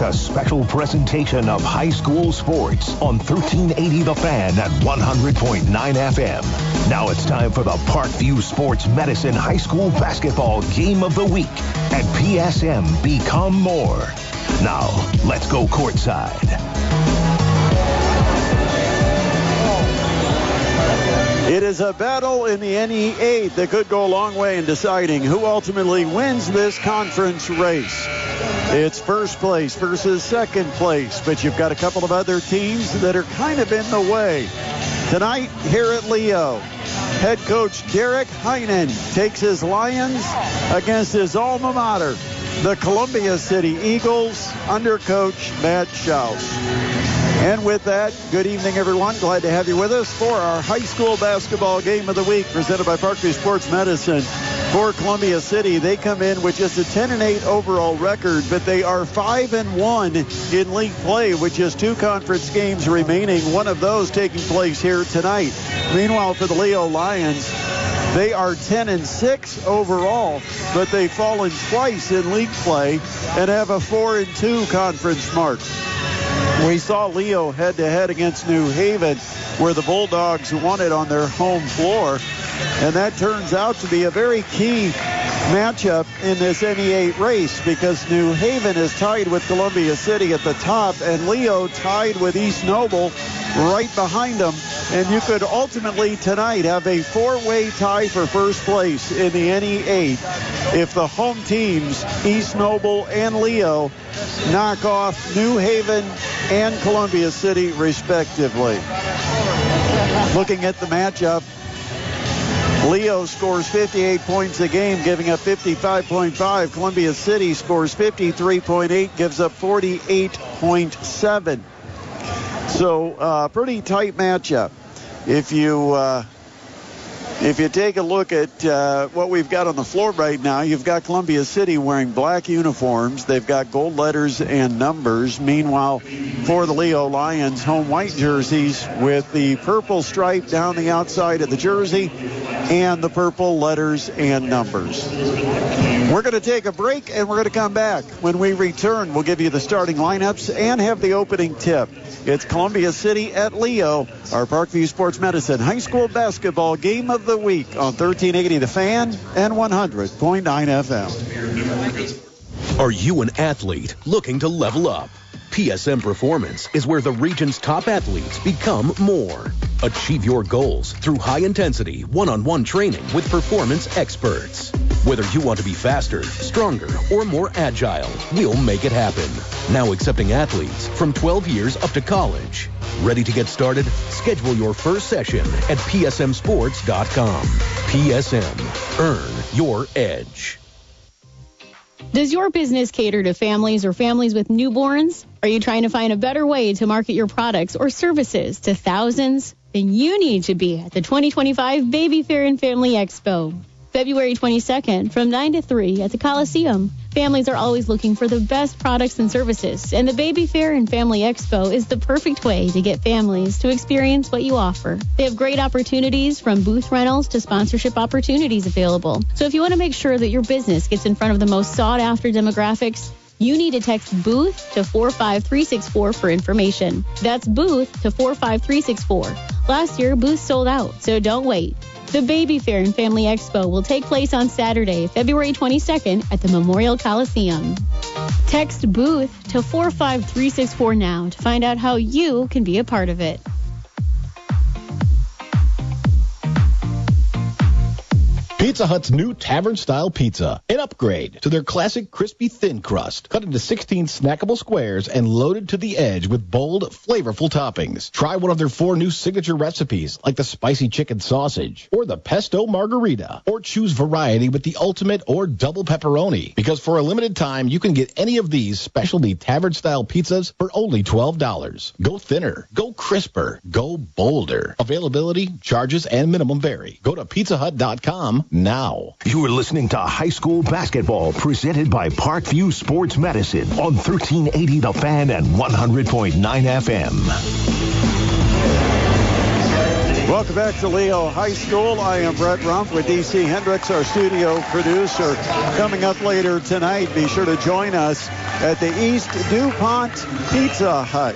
a special presentation of high school sports on 1380 The Fan at 100.9 FM. Now it's time for the Parkview Sports Medicine High School Basketball Game of the Week at PSM Become More. Now, let's go courtside. It is a battle in the NE8 that could go a long way in deciding who ultimately wins this conference race. It's first place versus second place, but you've got a couple of other teams that are kind of in the way. Tonight here at Leo, head coach Derek Heinen takes his Lions against his alma mater, the Columbia City Eagles, under coach Matt Schaus. And with that, good evening, everyone. Glad to have you with us for our high school basketball game of the week presented by Parkview Sports Medicine. For Columbia City, they come in with just a 10-8 overall record, but they are 5-1 in league play with just 2 conference games remaining, one of those taking place here tonight. Meanwhile, for the Leo Lions, they are 10-6 overall, but they've fallen twice in league play and have a 4-2 conference mark. We saw Leo head-to-head against New Haven, where the Bulldogs won it on their home floor. And that turns out to be a very key matchup in this NE8 race because New Haven is tied with Columbia City at the top and Leo tied with East Noble right behind them. And you could ultimately tonight have a 4-way tie for first place in the NE8 if the home teams, East Noble and Leo, knock off New Haven and Columbia City respectively. Looking at the matchup, Leo scores 58 points a game, giving up 55.5. Columbia City scores 53.8, gives up 48.7. So pretty tight matchup. If you take a look at what we've got on the floor right now, you've got Columbia City wearing black uniforms. They've got gold letters and numbers. Meanwhile, for the Leo Lions, home white jerseys with the purple stripe down the outside of the jersey and the purple letters and numbers. We're going to take a break, and we're going to come back. When we return, we'll give you the starting lineups and have the opening tip. It's Columbia City at Leo, our Parkview Sports Medicine High School Basketball Game of the Week on 1380 The Fan and 100.9 FM. Are you an athlete looking to level up? PSM Performance is where the region's top athletes become more. Achieve your goals through high-intensity, one-on-one training with performance experts. Whether you want to be faster, stronger, or more agile, we'll make it happen. Now accepting athletes from 12 years up to college. Ready to get started? Schedule your first session at psmsports.com. PSM. Earn your edge. Does your business cater to families or families with newborns? Are you trying to find a better way to market your products or services to thousands? Then you need to be at the 2025 Baby Fair and Family Expo. February 22nd from 9 to 3 at the Coliseum. Families are always looking for the best products and services, and the Baby Fair and Family Expo is the perfect way to get families to experience what you offer. They have great opportunities from booth rentals to sponsorship opportunities available. So if you want to make sure that your business gets in front of the most sought-after demographics, you need to text BOOTH to 45364 for information. That's BOOTH to 45364. Last year, booths sold out, so don't wait. The Baby Fair and Family Expo will take place on Saturday, February 22nd at the Memorial Coliseum. Text BOOTH to 45364 now to find out how you can be a part of it. Pizza Hut's new tavern-style pizza, an upgrade to their classic crispy thin crust, cut into 16 snackable squares and loaded to the edge with bold, flavorful toppings. Try one of their 4 new signature recipes, like the spicy chicken sausage or the pesto margarita, or choose variety with the ultimate or double pepperoni, because for a limited time, you can get any of these specialty tavern-style pizzas for only $12. Go thinner, go crisper, go bolder. Availability, charges, and minimum vary. Go to pizzahut.com now. You are listening to high school basketball presented by Parkview Sports Medicine on 1380 The Fan and 100.9 FM. Welcome back to Leo High School. I am Brett Rump with DC Hendricks, our studio producer. Coming up later tonight, be sure to join us at the East DuPont Pizza Hut,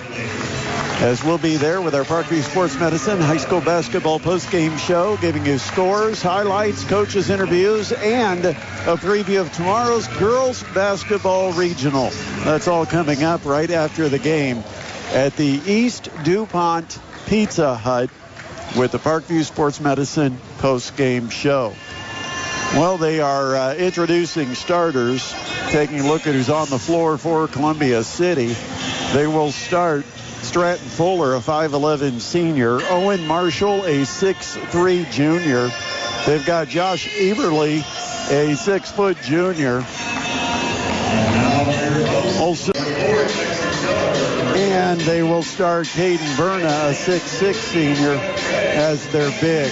as we'll be there with our Parkview Sports Medicine high school basketball postgame show, giving you scores, highlights, coaches' interviews, and a preview of tomorrow's girls basketball regional. That's all coming up right after the game at the East DuPont Pizza Hut with the Parkview Sports Medicine post-game show. Well, they are introducing starters, taking a look at who's on the floor for Columbia City. They will start Stratton Fuller, a 5'11 senior. Owen Marshall, a 6'3 junior. They've got Josh Eberly, a 6-foot junior. Also, and they will start Caden Berna, a 6'6 senior, as their big.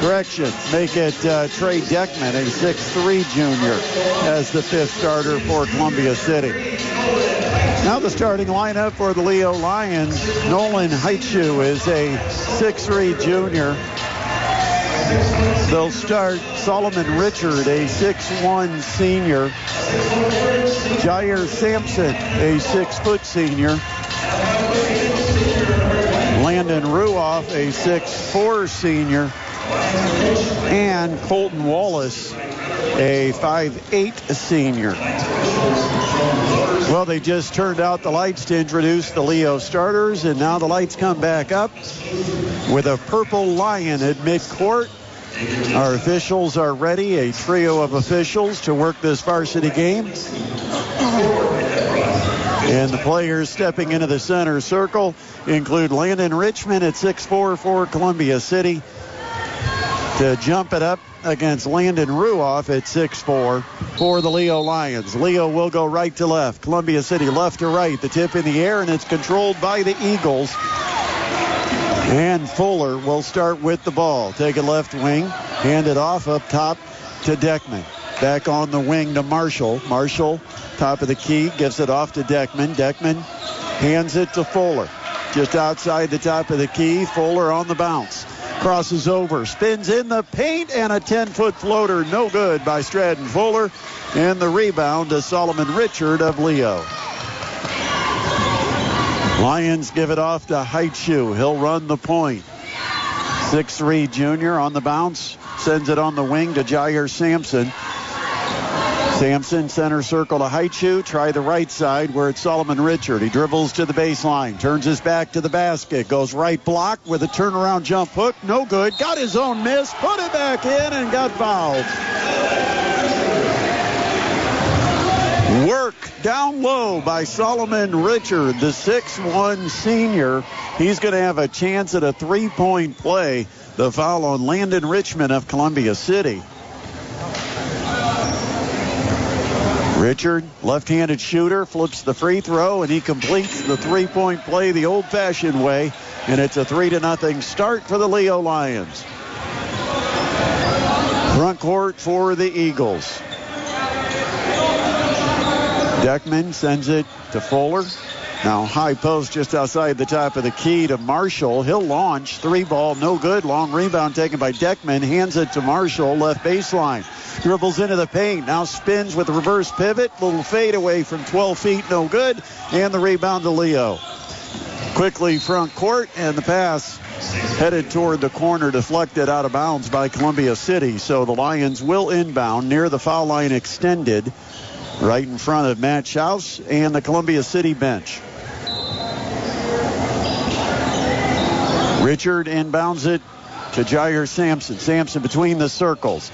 Correction, make it Trey Deckman, a 6'3 junior, as the fifth starter for Columbia City. Now the starting lineup for the Leo Lions. Nolan Heitschuh is a 6'3 junior. They'll start Solomon Richard, a 6'1 senior. Jair Sampson, a 6-foot senior. Landon Ruoff, a 6'4 senior. And Colton Wallace, a 5'8 senior. Well, they just turned out the lights to introduce the Leo starters, and now the lights come back up with a purple lion at midcourt. Our officials are ready, a trio of officials to work this varsity game. And the players stepping into the center circle include Landon Richmond at 6'4 for Columbia City to jump it up against Landon Ruoff at 6'4 for the Leo Lions. Leo will go right to left. Columbia City left to right. The tip in the air, and it's controlled by the Eagles. And Fuller will start with the ball. Take it left wing. Hand it off up top to Deckman. Back on the wing to Marshall. Marshall, top of the key, gives it off to Deckman. Deckman hands it to Fuller. Just outside the top of the key. Fuller on the bounce. Crosses over, spins in the paint, and a 10-foot floater, no good by Stratton Fuller. And the rebound to Solomon Richard of Leo. Lions give it off to Heitschuh. He'll run the point. 6'3 junior on the bounce. Sends it on the wing to Jair Sampson. Sampson, center circle to Heitschuh. Try the right side where it's Solomon Richard. He dribbles to the baseline. Turns his back to the basket. Goes right block with a turnaround jump hook. No good. Got his own miss. Put it back in and got fouled. Work down low by Solomon Richard, the 6'1 senior. He's going to have a chance at a three-point play. The foul on Landon Richmond of Columbia City. Richard, left-handed shooter, flips the free throw, and he completes the three-point play the old-fashioned way. And it's a 3-0 start for the Leo Lions. Front court for the Eagles. Deckman sends it to Fuller. Now high post just outside the top of the key to Marshall. He'll launch. Three ball, no good. Long rebound taken by Deckman. Hands it to Marshall, left baseline. Dribbles into the paint. Now spins with a reverse pivot. Little fade away from 12 feet, no good. And the rebound to Leo. Quickly front court, and the pass headed toward the corner, deflected out of bounds by Columbia City. So the Lions will inbound near the foul line extended, right in front of Matt Schaus and the Columbia City bench. Richard inbounds it to Jair Sampson. Sampson between the circles.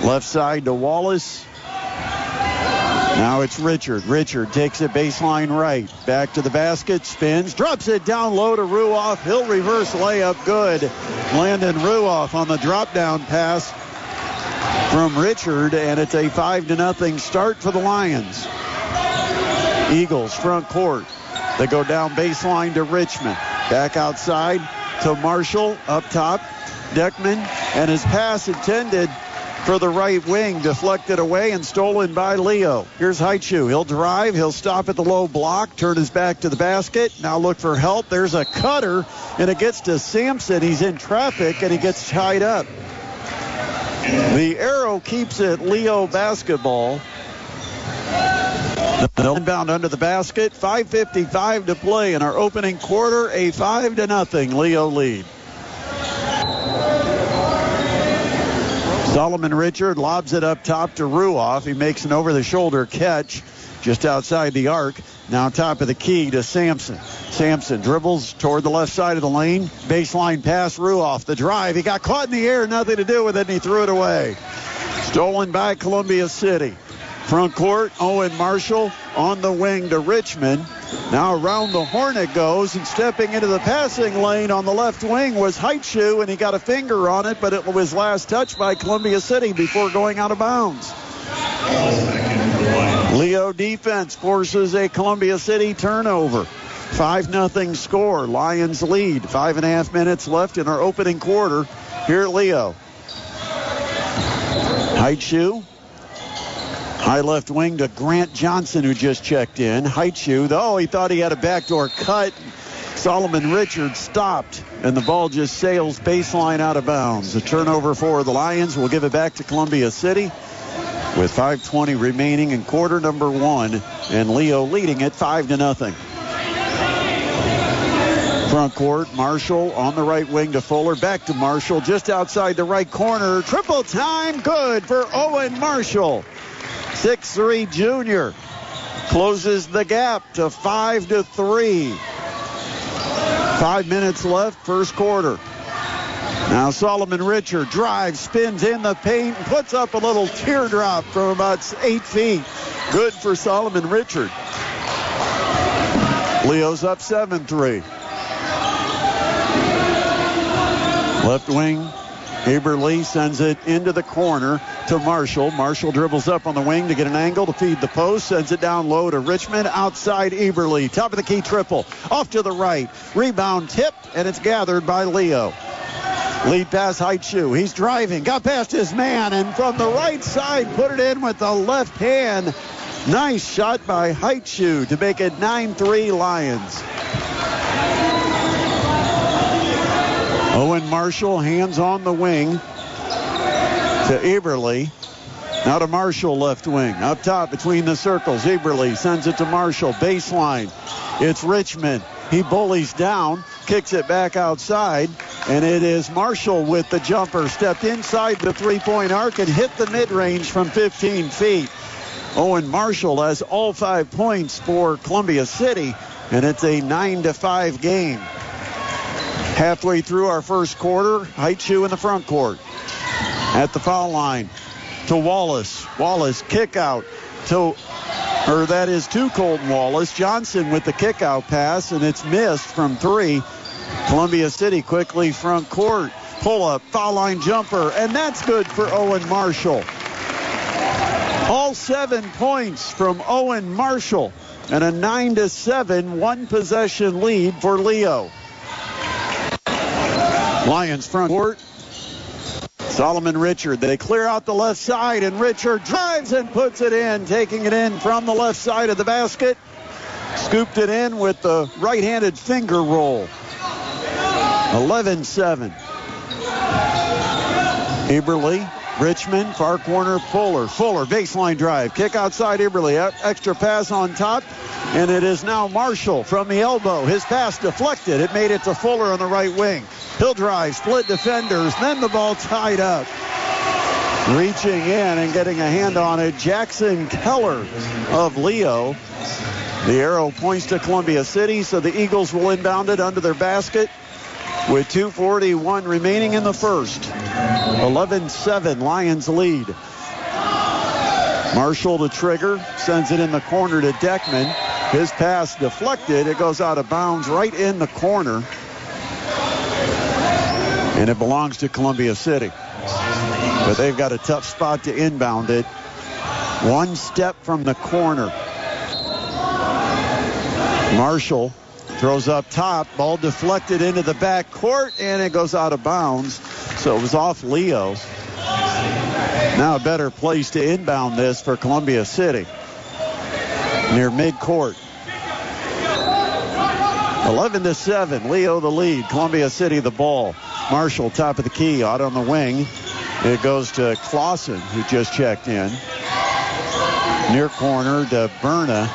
Left side to Wallace. Now it's Richard. Richard takes it baseline right. Back to the basket. Spins. Drops it down low to Ruoff. He'll reverse layup. Good. Landon Ruoff on the drop down pass from Richard, and it's a 5-0 start for the Lions. Eagles front court. They go down baseline to Richmond. Back outside to Marshall up top. Deckman, and his pass intended for the right wing, deflected away and stolen by Leo. Here's Haichu. He'll drive. He'll stop at the low block, turn his back to the basket. Now look for help. There's a cutter, and it gets to Sampson. He's in traffic, and he gets tied up. The arrow keeps it Leo basketball. They'll inbound under the basket. 5:55 to play in our opening quarter. A 5-0 Leo lead. Solomon Richard lobs it up top to Ruoff. He makes an over-the-shoulder catch just outside the arc. Now top of the key to Sampson. Sampson dribbles toward the left side of the lane. Baseline pass, Ruoff. The drive. He got caught in the air. Nothing to do with it, and he threw it away. Stolen by Columbia City. Front court, Owen Marshall on the wing to Richmond. Now around the horn it goes, and stepping into the passing lane on the left wing was Haichu, and he got a finger on it, but it was last touched by Columbia City before going out of bounds. Leo defense forces a Columbia City turnover. 5-0 score. Lions lead. 5.5 minutes left in our opening quarter here at Leo. Haichu. High left wing to Grant Johnson, who just checked in. Haichu, though, he thought he had a backdoor cut. Solomon Richard stopped, and the ball just sails baseline out of bounds. A turnover for the Lions. We'll give it back to Columbia City with 5:20 remaining in quarter number one, and Leo leading it 5-0. Front court, Marshall on the right wing to Fuller. Back to Marshall, just outside the right corner. Triple time, good for Owen Marshall. 6'3" junior closes the gap to 5-3. 5 minutes left, first quarter. Now Solomon Richard drives, spins in the paint, and puts up a little teardrop from about 8 feet. Good for Solomon Richard. Leo's up 7-3. Left wing, Eberle sends it into the corner to Marshall. Marshall dribbles up on the wing to get an angle to feed the post. Sends it down low to Richmond. Outside Eberle. Top of the key triple. Off to the right. Rebound tipped, and it's gathered by Leo. Lead pass Haichu. He's driving. Got past his man, and from the right side put it in with the left hand. Nice shot by Haichu to make it 9-3 Lions. Owen Marshall, hands on the wing to Eberle. Now to Marshall, left wing. Up top between the circles. Eberle sends it to Marshall. Baseline. It's Richmond. He bullies down, kicks it back outside, and it is Marshall with the jumper. Stepped inside the three-point arc and hit the mid-range from 15 feet. Owen Marshall has all 5 points for Columbia City, and it's a 9-5 game. Halfway through our first quarter, Haichu in the front court. At the foul line to Wallace. Wallace kick out to Colton Wallace. Johnson with the kick out pass, and it's missed from 3. Columbia City quickly front court. Pull up, foul line jumper, and that's good for Owen Marshall. All 7 points from Owen Marshall, and a 9-7 one-possession lead for Leo. Lions front court. Solomon Richard. They clear out the left side, and Richard drives and puts it in, taking it in from the left side of the basket. Scooped it in with the right-handed finger roll. 11-7. Eberle, Richmond, far corner, Fuller. Fuller, baseline drive. Kick outside Eberle. Extra pass on top. And it is now Marshall from the elbow. His pass deflected. It made it to Fuller on the right wing. He'll drive, split defenders, then the ball tied up. Reaching in and getting a hand on it, Jackson Keller of Leo. The arrow points to Columbia City, so the Eagles will inbound it under their basket with 2:41 remaining in the first. 11-7, Lions lead. Marshall to trigger, sends it in the corner to Deckman. His pass deflected. It goes out of bounds right in the corner. And it belongs to Columbia City. But they've got a tough spot to inbound it. One step from the corner. Marshall throws up top. Ball deflected into the back court, and it goes out of bounds. So it was off Leo. Now a better place to inbound this for Columbia City. Near midcourt. 11-7. Leo the lead. Columbia City the ball. Marshall top of the key. Out on the wing. It goes to Clausen, who just checked in. Near corner to Berna.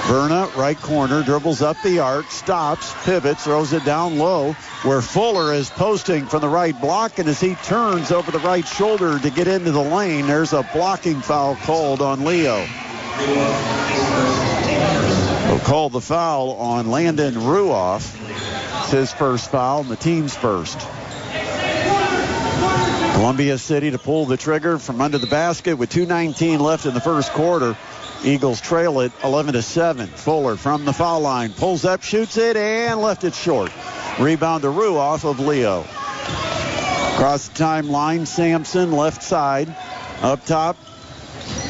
Berna, right corner, dribbles up the arc, stops, pivots, throws it down low, where Fuller is posting from the right block, and as he turns over the right shoulder to get into the lane, there's a blocking foul called on Leo. We'll call the foul on Landon Ruoff. It's his first foul and the team's first. Columbia City to pull the trigger from under the basket with 2:19 left in the first quarter. Eagles trail it 11-7. Fuller from the foul line. Pulls up, shoots it, and left it short. Rebound to Ruoff of Leo. Across the timeline, Sampson left side. Up top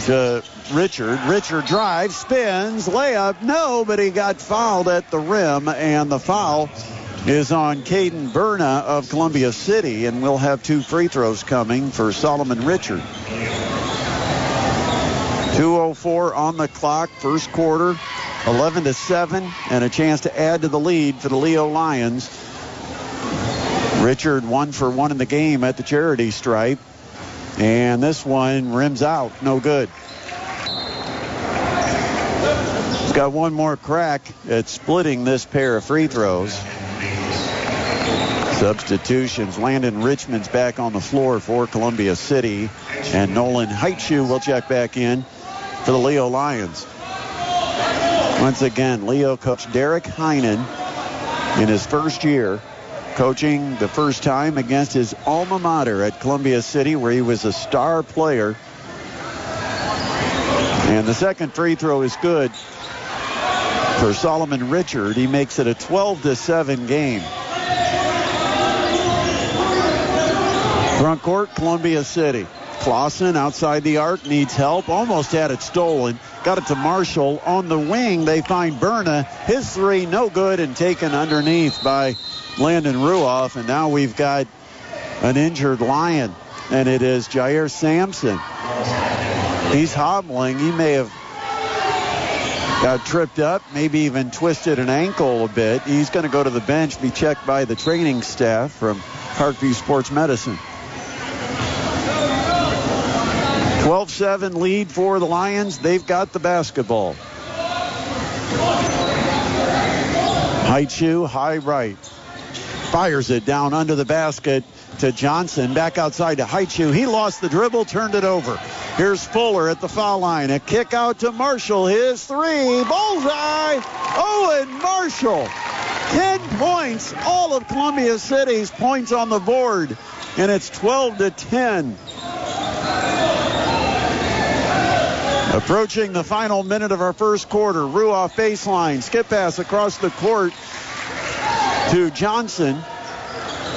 to Richard. Richard drives, spins, layup. No, but he got fouled at the rim, and the foul is on Caden Berna of Columbia City, and we'll have 2 free throws coming for Solomon Richard. 2:04 on the clock, first quarter, 11-7, and a chance to add to the lead for the Leo Lions. Richard 1 for 1 in the game at the charity stripe, and this one rims out, no good. He's got one more crack at splitting this pair of free throws. Substitutions. Landon Richmond's back on the floor for Columbia City, and Nolan Heitschuh will check back in for the Leo Lions. Once again, Leo coach Derek Heinen in his first year, coaching the first time against his alma mater at Columbia City, where he was a star player. And the second free throw is good for Solomon Richard. He makes it a 12-7 game. Front court, Columbia City. Clausen outside the arc, needs help, almost had it stolen. Got it to Marshall. On the wing, they find Berna. His three, no good, and taken underneath by Landon Ruoff. And now we've got an injured Lion, and it is Jair Sampson. He's hobbling. He may have got tripped up, maybe even twisted an ankle a bit. He's going to go to the bench, be checked by the training staff from Parkview Sports Medicine. 12-7 lead for the Lions. They've got the basketball. Heitschuh, high right. Fires it down under the basket to Johnson. Back outside to Heitschuh. He lost the dribble, turned it over. Here's Fuller at the foul line. A kick out to Marshall. His three. Bullseye. Owen Marshall. 10 points. All of Columbia City's points on the board. And it's 12-10. Approaching the final minute of our first quarter. Ruoff baseline. Skip pass across the court to Johnson.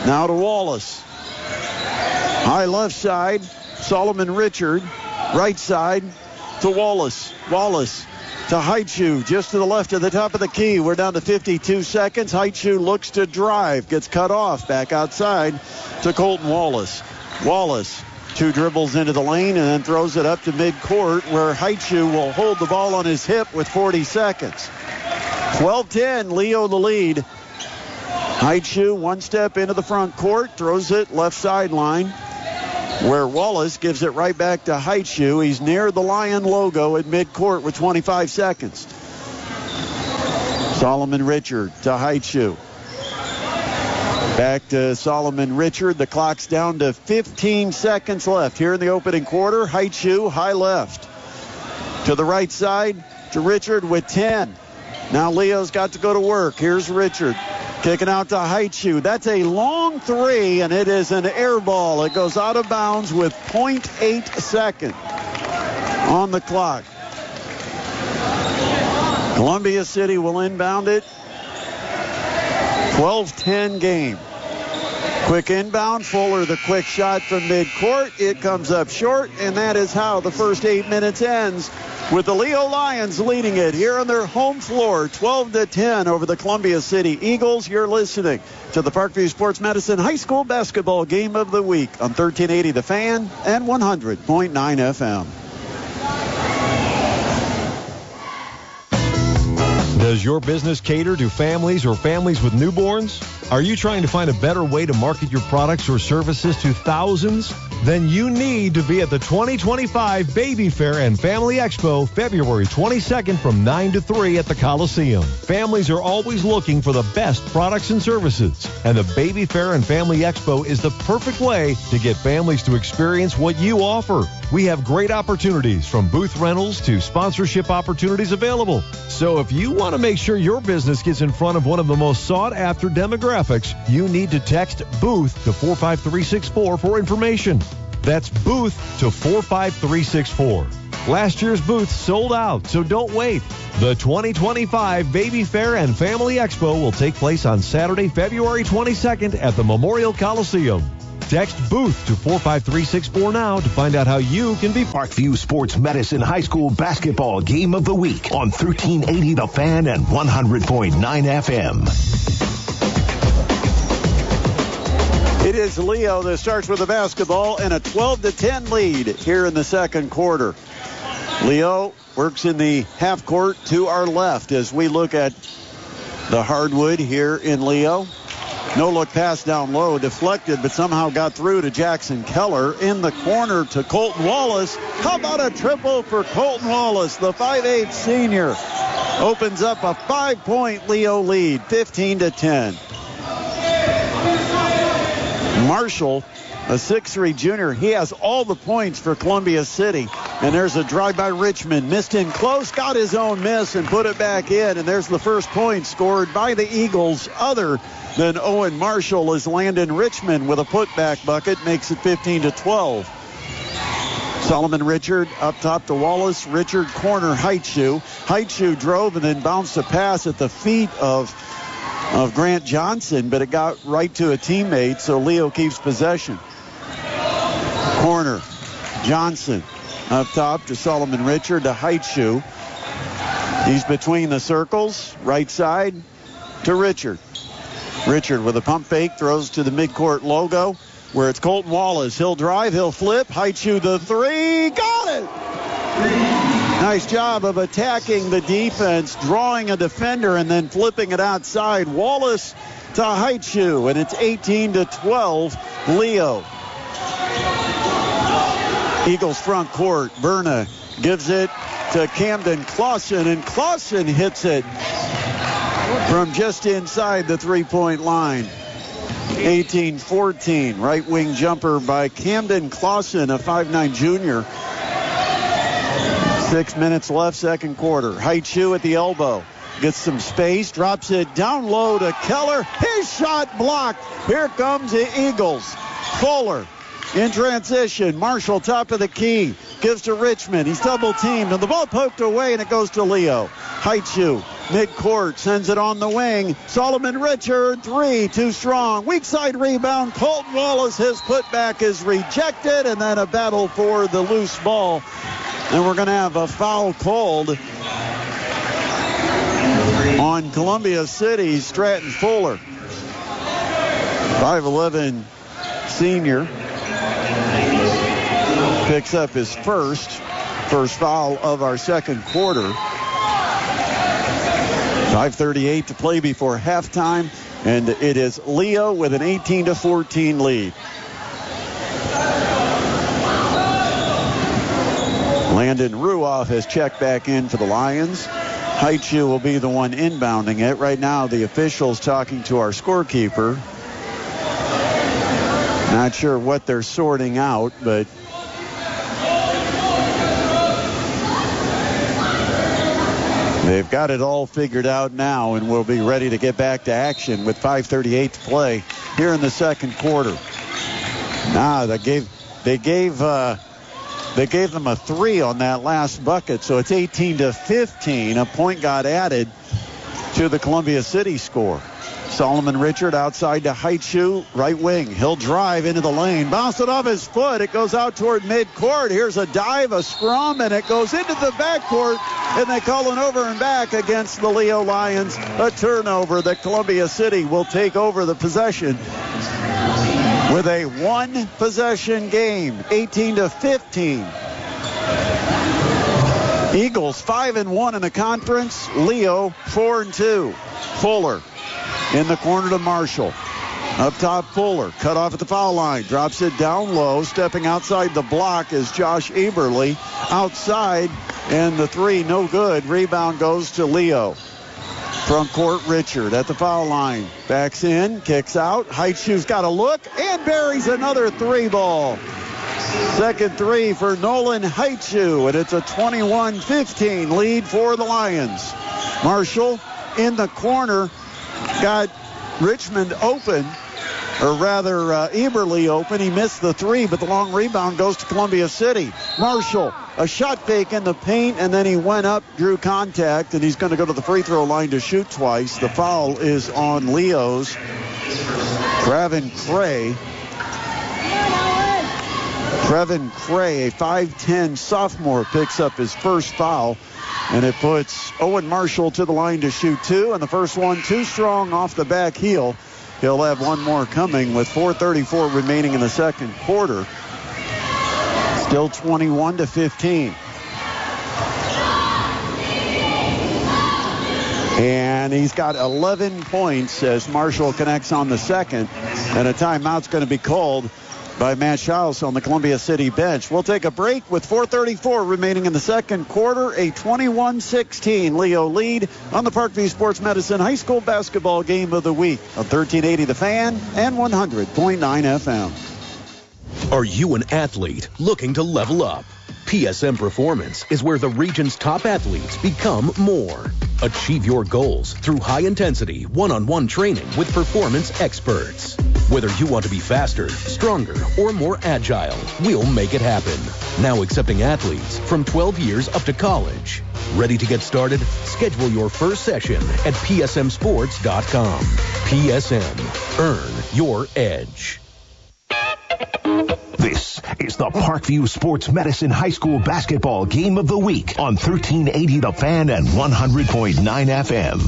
Now to Wallace. High left side. Solomon Richard. Right side to Wallace. Wallace to Heitschuh. Just to the left of the top of the key. We're down to 52 seconds. Heitschuh looks to drive. Gets cut off. Back outside to Colton Wallace. Wallace. 2 dribbles into the lane and then throws it up to midcourt, where Heitschuh will hold the ball on his hip with 40 seconds. 12-10, Leo the lead. Heitschuh 1 step into the front court, throws it left sideline, where Wallace gives it right back to Heitschuh. He's near the Lion logo at midcourt with 25 seconds. Solomon Richard to Heitschuh. Back to Solomon Richard. The clock's down to 15 seconds left here in the opening quarter. Heitschuh, high left. To the right side to Richard with 10. Now Leo's got to go to work. Here's Richard. Kicking out to Heitschuh. That's a long three, and it is an air ball. It goes out of bounds with 0.8 seconds on the clock. Columbia City will inbound it. 12-10 game. Quick inbound. Fuller the quick shot from midcourt. It comes up short, and that is how the first 8 minutes ends. with the Leo Lions leading it here on their home floor, 12-10 over the Columbia City Eagles. You're listening to the Parkview Sports Medicine High School Basketball Game of the Week on 1380 The Fan and 100.9 FM. Does your business cater to families or families with newborns? Are you trying to find a better way to market your products or services to thousands? Then you need to be at the 2025 Baby Fair and Family Expo, February 22nd from 9 to 3 at the Coliseum. Families are always looking for the best products and services, and the Baby Fair and Family Expo is the perfect way to get families to experience what you offer. We have great opportunities from booth rentals to sponsorship opportunities available. So if you want to make sure your business gets in front of one of the most sought-after demographics, you need to text BOOTH to 45364 for information. That's BOOTH to 45364. Last year's booth sold out, so don't wait. The 2025 Baby Fair and Family Expo will take place on Saturday, February 22nd at the Memorial Coliseum. Text BOOTH to 45364 now to find out how you can be Parkview Sports Medicine High School Basketball Game of the Week on 1380 The Fan and 100.9 FM. It is Leo that starts with the basketball and a 12-10 lead here in the second quarter. Leo works in the half court to our left as we look at the hardwood here in Leo. No-look pass down low, deflected, but somehow got through to Jackson Keller. In the corner to Colton Wallace. How about a triple for Colton Wallace, the 5'8 senior? Opens up a 5-point Leo lead, 15-10. Marshall, a 6'3 junior, he has all the points for Columbia City. And there's a drive by Richmond. Missed in close, got his own miss and put it back in. And there's the first point scored by the Eagles. Other than Owen Marshall is Landon Richmond with a putback bucket, makes it 15-12. Solomon Richard up top to Wallace. Richard corner Heitschuh. Heitschuh drove and then bounced a pass at the feet of Grant Johnson, but it got right to a teammate, so Leo keeps possession. Corner, Johnson up top to Solomon Richard to Heitschuh. He's between the circles, right side to Richard. Richard with a pump fake, throws to the midcourt logo, where it's Colton Wallace. He'll drive, he'll flip, Heitschuh the three, got it! Nice job of attacking the defense, drawing a defender, and then flipping it outside. Wallace to Heitschuh, and it's 18-12, Leo. Eagles front court. Berna gives it to Camden Clausen, and Clausen hits it from just inside the three-point line. 18-14, right wing jumper by Camden Clausen, a 5'9 junior. 6 minutes left, second quarter. Heitschuh at the elbow. Gets some space, drops it down low to Keller. His shot blocked. Here comes the Eagles. Fuller in transition. Marshall top of the key. Gives to Richmond. He's double teamed, and the ball poked away, and it goes to Leo. Heitschuh, midcourt, sends it on the wing. Solomon Richard, three, too strong. Weak side rebound. Colton Wallace, his putback is rejected, and then a battle for the loose ball. And we're going to have a foul called on Columbia City, Stratton Fuller. 5'11 senior. Picks up his first foul of our second quarter. 5:38 to play before halftime, and it is Leo with an 18-14 lead. Landon Ruoff has checked back in for the Lions. Heitschuh will be the one inbounding it. Right now, the officials talking to our scorekeeper. Not sure what they're sorting out, but they've got it all figured out now, and we'll be ready to get back to action with 5:38 to play here in the second quarter. They gave them a three on that last bucket, so it's 18-15. A point got added to the Columbia City score. Solomon Richard outside to Haichu, right wing. He'll drive into the lane. Bounce it off his foot. It goes out toward midcourt. Here's a dive, a scrum, and it goes into the backcourt. And they call an over and back against the Leo Lions. A turnover that Columbia City will take over the possession with a one-possession game, 18-15. Eagles 5-1 in the conference. Leo 4-2. Fuller in the corner to Marshall. Up top, Fuller cut off at the foul line. Drops it down low. Stepping outside the block is Josh Eberle. Outside, and the three no good. Rebound goes to Leo. Front court, Richard at the foul line. Backs in, kicks out. Haichu's got a look and buries another three ball. Second three for Nolan Haichu, and it's a 21-15 lead for the Lions. Marshall in the corner got Richmond open, or rather Eberle open. He missed the three, but the long rebound goes to Columbia City. Marshall, a shot fake in the paint, and then he went up, drew contact, and he's going to go to the free throw line to shoot twice. The foul is on Leo's. Trevin Cray, a 5'10 sophomore, picks up his first foul, and it puts Owen Marshall to the line to shoot two, and the first one too strong off the back heel. He'll have one more coming with 4:34 remaining in the second quarter. Still 21-15. And he's got 11 points as Marshall connects on the second, and a timeout's going to be called by Matt Schiles on the Columbia City bench. We'll take a break with 4:34 remaining in the second quarter. A 21-16 Leo lead on the Parkview Sports Medicine High School Basketball Game of the Week on 1380 The Fan and 100.9 FM. Are you an athlete looking to level up? PSM Performance is where the region's top athletes become more. Achieve your goals through high-intensity, one-on-one training with performance experts. Whether you want to be faster, stronger, or more agile, we'll make it happen. Now accepting athletes from 12 years up to college. Ready to get started? Schedule your first session at psmsports.com. PSM. Earn your edge. This is the Parkview Sports Medicine High School Basketball Game of the Week on 1380 The Fan and 100.9 FM.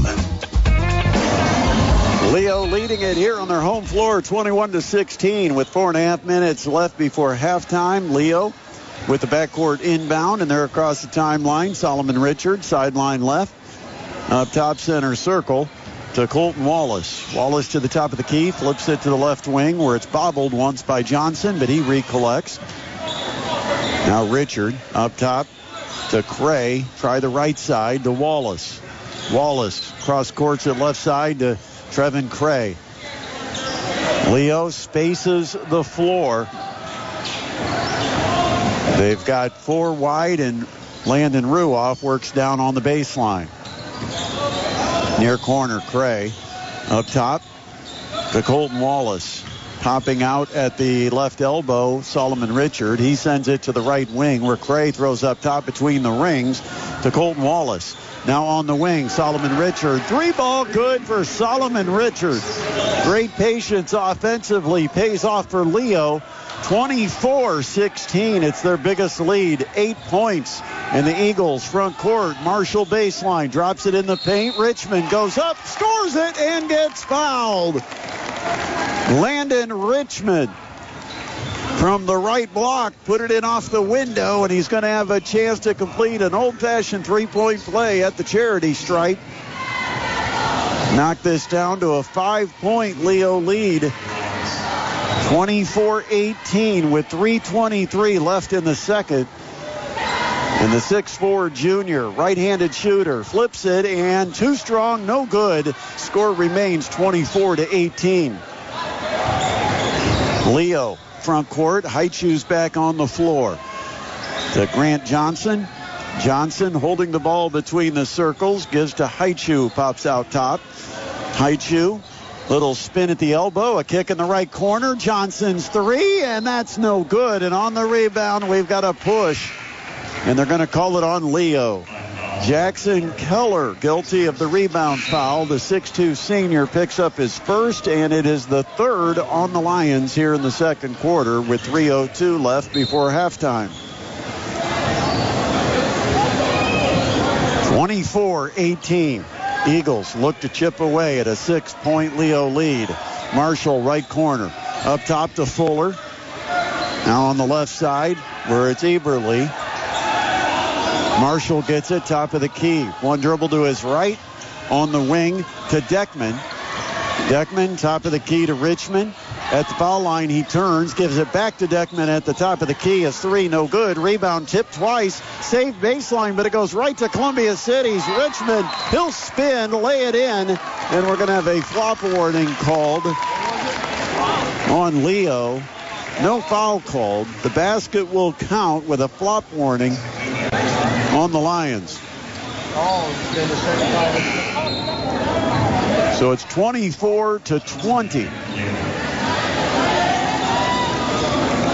Leo leading it here on their home floor, 21-16 with 4.5 minutes left before halftime. Leo with the backcourt inbound, and they're across the timeline. Solomon Richard, sideline left. Up top center circle to Colton Wallace. Wallace to the top of the key, flips it to the left wing where it's bobbled once by Johnson, but he recollects. Now Richard up top to Cray. Try the right side to Wallace. Wallace cross courts at left side to Trevin Cray. Leo spaces the floor. They've got four wide, and Landon Ruoff works down on the baseline. Near corner, Cray. Up top to Colton Wallace. Popping out at the left elbow, Solomon Richard. He sends it to the right wing where Cray throws up top between the rings to Colton Wallace. Now on the wing, Solomon Richard. Three ball good for Solomon Richard. Great patience offensively pays off for Leo. 24-16. It's their biggest lead. 8 points. And the Eagles front court. Marshall baseline. Drops it in the paint. Richmond goes up, scores it, and gets fouled. Landon Richmond from the right block, put it in off the window, and he's going to have a chance to complete an old-fashioned three-point play at the charity stripe. Knock this down to a 5-point Leo lead. 24-18 with 3:23 left in the second. And the 6'4 junior, right-handed shooter, flips it, and too strong, no good. Score remains 24-18. Leo, front court. Haichu's back on the floor. To Grant Johnson. Johnson holding the ball between the circles. Gives to Haichu. Pops out top. Haichu. Little spin at the elbow. A kick in the right corner. Johnson's three. And that's no good. And on the rebound, we've got a push. And they're going to call it on Leo. Jackson Keller, guilty of the rebound foul. The 6'2 senior picks up his first, and it is the third on the Lions here in the second quarter with 3:02 left before halftime. 24-18. Eagles look to chip away at a 6-point Leo lead. Marshall, right corner. Up top to Fuller. Now on the left side where it's Eberle. Marshall gets it, top of the key. One dribble to his right. On the wing to Deckman. Deckman, top of the key to Richmond. At the foul line, he turns, gives it back to Deckman at the top of the key. His three, no good. Rebound tipped twice. Saved baseline, but it goes right to Columbia City's Richmond. He'll spin, lay it in, and we're going to have a flop warning called on Leo. No foul called. The basket will count with a flop warning on the Lions. So it's 24-20.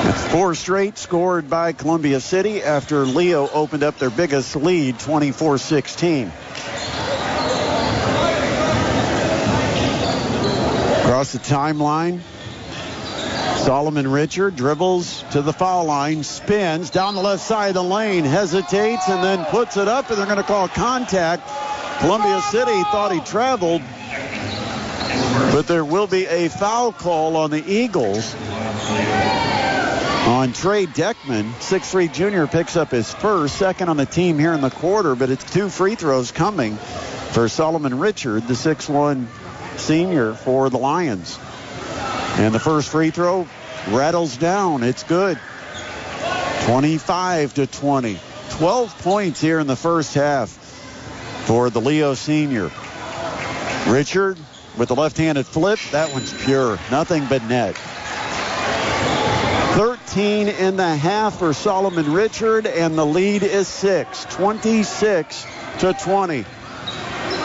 That's four straight scored by Columbia City after Leo opened up their biggest lead, 24-16. Across the timeline, Solomon Richard dribbles to the foul line, spins down the left side of the lane, hesitates, and then puts it up, and they're going to call contact. Columbia City thought he traveled, but there will be a foul call on the Eagles on Trey Deckman. 6'3 junior picks up his first, second on the team here in the quarter, but it's two free throws coming for Solomon Richard, the 6'1 senior for the Lions. And the first free throw rattles down. It's good. 25-20. 12 points here in the first half for the Leo senior. Richard with the left-handed flip. That one's pure. Nothing but net. 13 in the half for Solomon Richard, and the lead is 6. 26-20.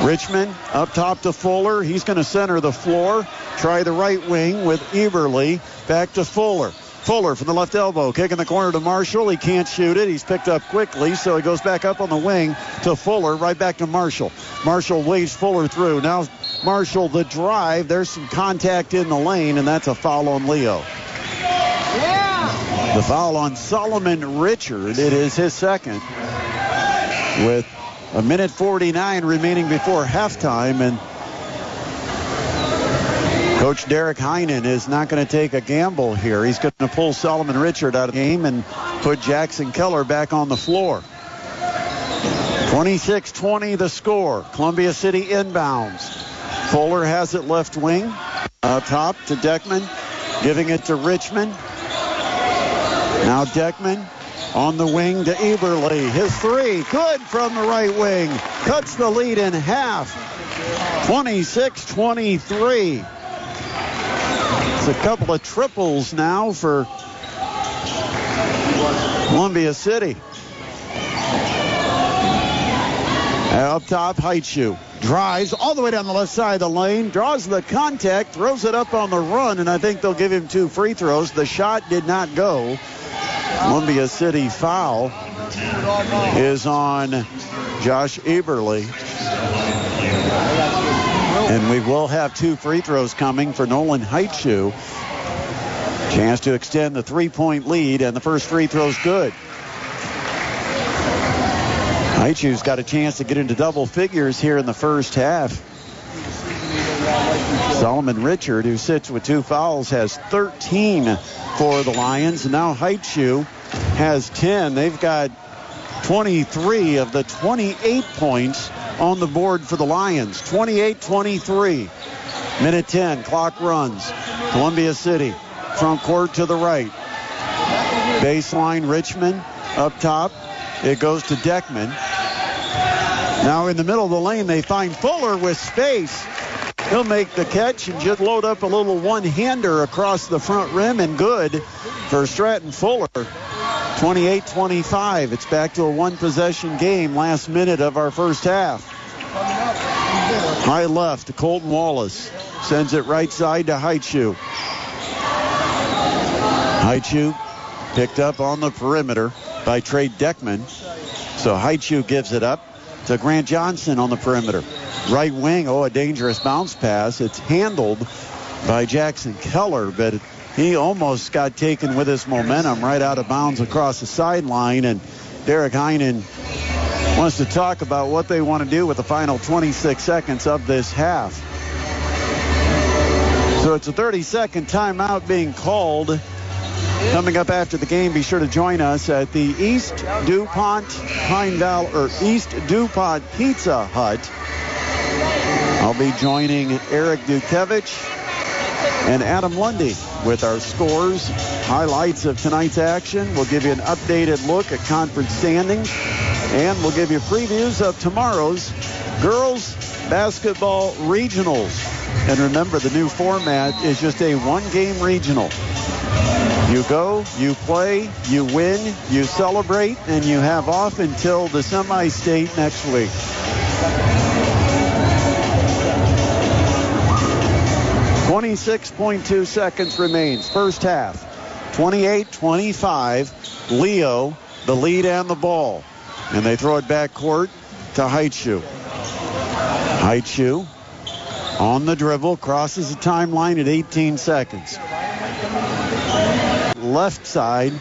Richmond up top to Fuller. He's going to center the floor. Try the right wing with Eberle. Back to Fuller. Fuller from the left elbow. Kick in the corner to Marshall. He can't shoot it. He's picked up quickly, so he goes back up on the wing to Fuller. Right back to Marshall. Marshall waves Fuller through. Now Marshall the drive. There's some contact in the lane, and that's a foul on Leo. The foul on Solomon Richard. It is his second. With a minute 49 remaining before halftime, and Coach Derek Heinen is not going to take a gamble here. He's going to pull Solomon Richard out of the game and put Jackson Keller back on the floor. 26-20 the score. Columbia City inbounds. Fuller has it left wing. Up top to Deckman, giving it to Richmond. Now Deckman on the wing to Eberle. His three, good from the right wing. Cuts the lead in half. 26-23. It's a couple of triples now for Columbia City. Up top, Heitschuh drives all the way down the left side of the lane, draws the contact, throws it up on the run, and I think they'll give him two free throws. The shot did not go. Columbia City foul is on Josh Eberle. And we will have two free throws coming for Nolan Heitschuh. Chance to extend the three-point lead, and the first free throw's good. Heitschuh's got a chance to get into double figures here in the first half. Solomon Richard, who sits with two fouls, has 13 for the Lions. And now Heitschuh has 10. They've got 23 of the 28 points on the board for the Lions. 28-23. Minute 10. Clock runs. Columbia City. Front court to the right. Baseline Richmond up top. It goes to Deckman. Now in the middle of the lane, they find Fuller with space. He'll make the catch and just load up a little one-hander across the front rim, and good for Stratton Fuller. 28-25. It's back to a one-possession game, last minute of our first half. High left to Colton Wallace. Sends it right side to Heitschuh. Heitschuh picked up on the perimeter by Trey Deckman. So Heitschuh gives it up. to Grant Johnson on the perimeter. Right wing, a dangerous bounce pass. It's handled by Jackson Keller, but he almost got taken with his momentum right out of bounds across the sideline. And Derek Heinen wants to talk about what they want to do with the final 26 seconds of this half. So it's a 30-second timeout being called. Coming up after the game, be sure to join us at the East DuPont Pizza Hut. I'll be joining Eric Dukevich and Adam Lundy with our scores, highlights of tonight's action. We'll give you an updated look at conference standings, and we'll give you previews of tomorrow's girls basketball regionals. And remember, the new format is just a one-game regional. You go, you play, you win, you celebrate, and you have off until the semi-state next week. .2 seconds remains. First half, 28-25. Leo, the lead and the ball. And they throw it back court to Heitschuh. Heitschuh on the dribble, crosses the timeline at 18 seconds. Left side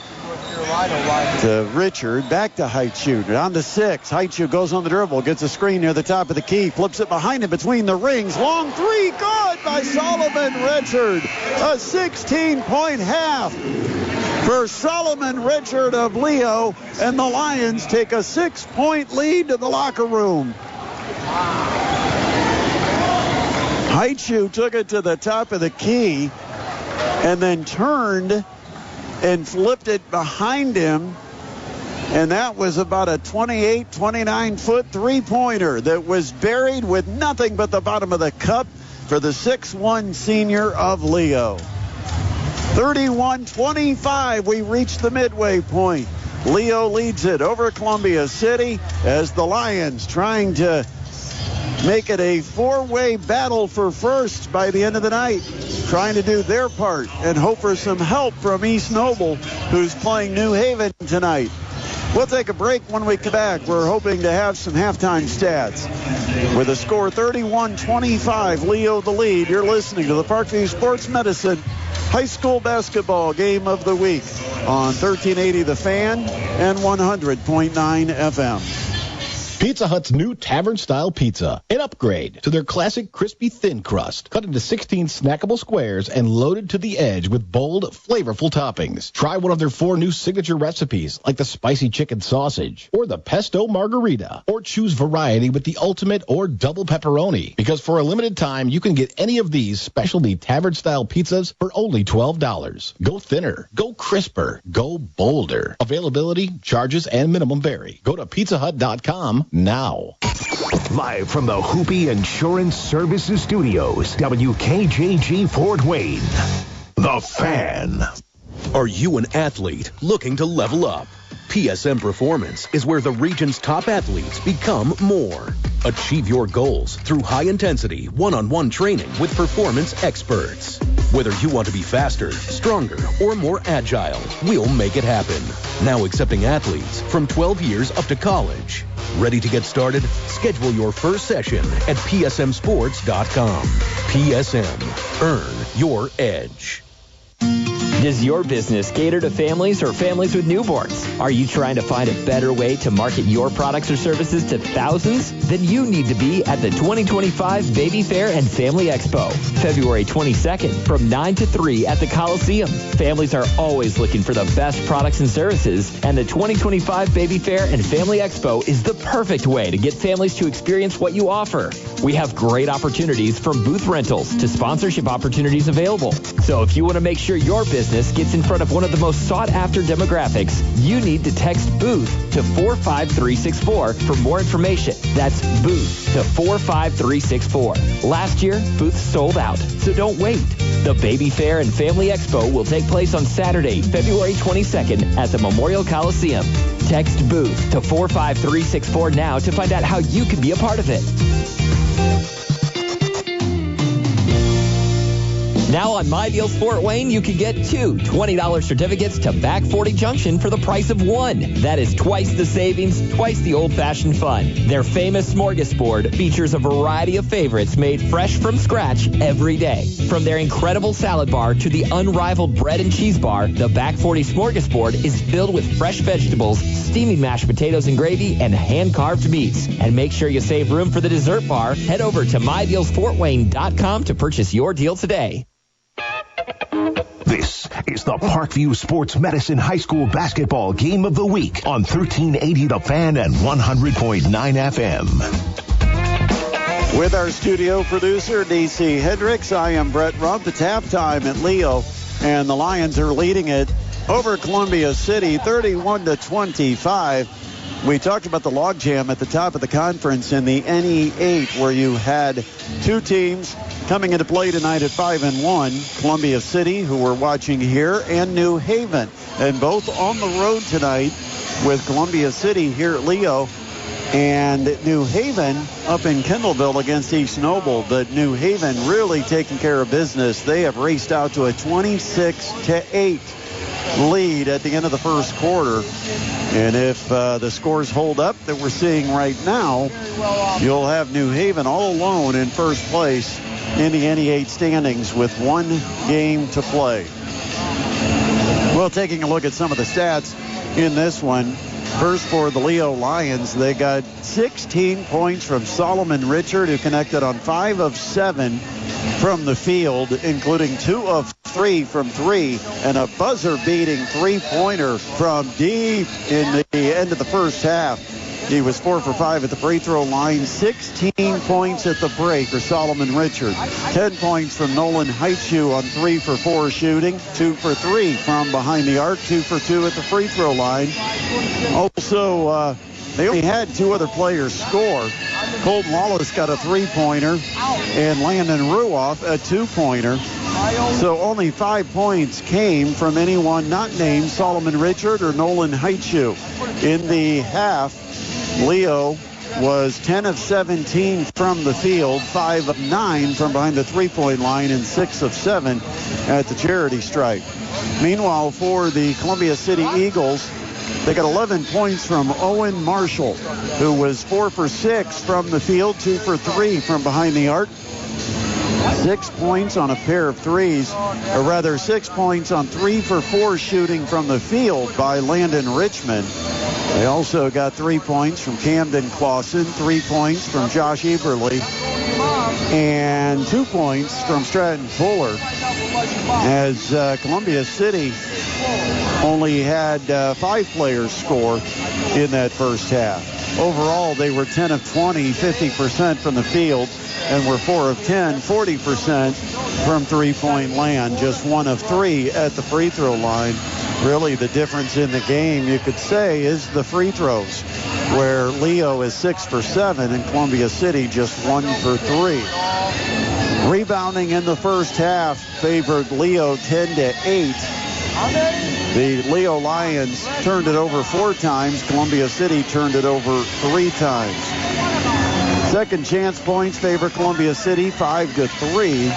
to Richard, back to Heitschuh, down to 6. Heitschuh goes on the dribble, gets a screen near the top of the key, flips it behind him between the rings. Long three, good by Solomon Richard. A 16-point half for Solomon Richard of Leo, and the Lions take a 6-point lead to the locker room. Heitschuh took it to the top of the key and then turned and flipped it behind him. And that was about a 28, 29-foot three-pointer that was buried with nothing but the bottom of the cup for the 6'1 senior of Leo. 31-25, we reached the midway point. Leo leads it over Columbia City as the Lions trying to make it a four-way battle for first by the end of the night, trying to do their part and hope for some help from East Noble, who's playing New Haven tonight. We'll take a break. When we come back, we're hoping to have some halftime stats. With a score 31-25, Leo the lead. You're listening to the Parkview Sports Medicine High School Basketball Game of the Week on 1380 The Fan and 100.9 FM. Pizza Hut's new tavern-style pizza, an upgrade to their classic crispy thin crust, cut into 16 snackable squares and loaded to the edge with bold, flavorful toppings. Try one of their 4 new signature recipes, like the spicy chicken sausage or the pesto margarita, or choose variety with the ultimate or double pepperoni, because for a limited time, you can get any of these specialty tavern-style pizzas for only $12. Go thinner, go crisper, go bolder. Availability, charges, and minimum vary. Go to pizzahut.com now. Live from the Hoopy Insurance Services Studios, WKJG Fort Wayne, The Fan. Are you an athlete looking to level up? PSM Performance is where the region's top athletes become more. Achieve your goals through high-intensity, one-on-one training with performance experts. Whether you want to be faster, stronger, or more agile, we'll make it happen. Now accepting athletes from 12 years up to college. Ready to get started? Schedule your first session at psmsports.com. PSM. Earn your edge. Does your business cater to families or families with newborns? Are you trying to find a better way to market your products or services to thousands? Then you need to be at the 2025 Baby Fair and Family Expo, February 22nd from 9 to 3 at the Coliseum. Families are always looking for the best products and services, and the 2025 Baby Fair and Family Expo is the perfect way to get families to experience what you offer. We have great opportunities from booth rentals to sponsorship opportunities available. So if you want to make sure your business gets in front of one of the most sought-after demographics, you need to text BOOTH to 45364 for more information. That's BOOTH to 45364. Last year, booths sold out, so don't wait. The Baby Fair and Family Expo will take place on Saturday, February 22nd at the Memorial Coliseum. Text BOOTH to 45364 now to find out how you can be a part of it. Now on My Deals Fort Wayne, you can get two $20 certificates to Back 40 Junction for the price of one. That is twice the savings, twice the old-fashioned fun. Their famous smorgasbord features a variety of favorites made fresh from scratch every day. From their incredible salad bar to the unrivaled bread and cheese bar, the Back 40 smorgasbord is filled with fresh vegetables, steaming mashed potatoes and gravy, and hand-carved meats. And make sure you save room for the dessert bar. Head over to MyDealsFortWayne.com to purchase your deal today. This is the Parkview Sports Medicine High School Basketball Game of the Week on 1380 The Fan and 100.9 FM. With our studio producer, D.C. Hendricks, I am Brett Rump. It's halftime at Leo, and the Lions are leading it over Columbia City, 31-25. We talked about the logjam at the top of the conference in the NE8, where you had two teams coming into play tonight at 5-1, Columbia City, who we're watching here, and New Haven. And both on the road tonight with Columbia City here at Leo and New Haven up in Kendallville against East Noble. But New Haven really taking care of business. They have raced out to a 26-8 lead at the end of the first quarter. And if the scores hold up that we're seeing right now, you'll have New Haven all alone in first place in the NE8 standings with one game to play. Well, taking a look at some of the stats in this one. First for the Leo Lions, they got 16 points from Solomon Richard, who connected on 5 of 7 from the field, including 2 of 3 from 3, and a buzzer-beating three-pointer from deep in the end of the first half. He was 4 for 5 at the free throw line. 16 points at the break for Solomon Richard. 10 points from Nolan Heitschuh on 3 for 4 shooting. 2 for 3 from behind the arc. 2 for 2 at the free throw line. Also, they only had 2 other players score. Colton Wallace got a 3-pointer and Landon Ruoff a 2-pointer. So only 5 points came from anyone not named Solomon Richard or Nolan Heitschuh. In the half, Leo was 10 of 17 from the field, 5 of 9 from behind the three-point line, and 6 of 7 at the charity stripe. Meanwhile, for the Columbia City Eagles, they got 11 points from Owen Marshall, who was 4 for 6 from the field, 2 for 3 from behind the arc. 6 points on a pair of threes, or rather 6 points on 3 for 4 shooting from the field by Landon Richmond. They also got 3 points from Camden Clausen, 3 points from Josh Eberly, and 2 points from Stratton Fuller, as Columbia City only had 5 players score in that first half. Overall, they were 10 of 20, 50% from the field, and were 4 of 10, 40% from three-point land, just 1 of 3 at the free throw line. Really, the difference in the game, you could say, is the free throws, where Leo is 6 for 7 and Columbia City just 1 for 3. Rebounding in the first half favored Leo 10-8. The Leo Lions turned it over 4 times. Columbia City turned it over 3 times. Second chance points favor Columbia City, 5-3.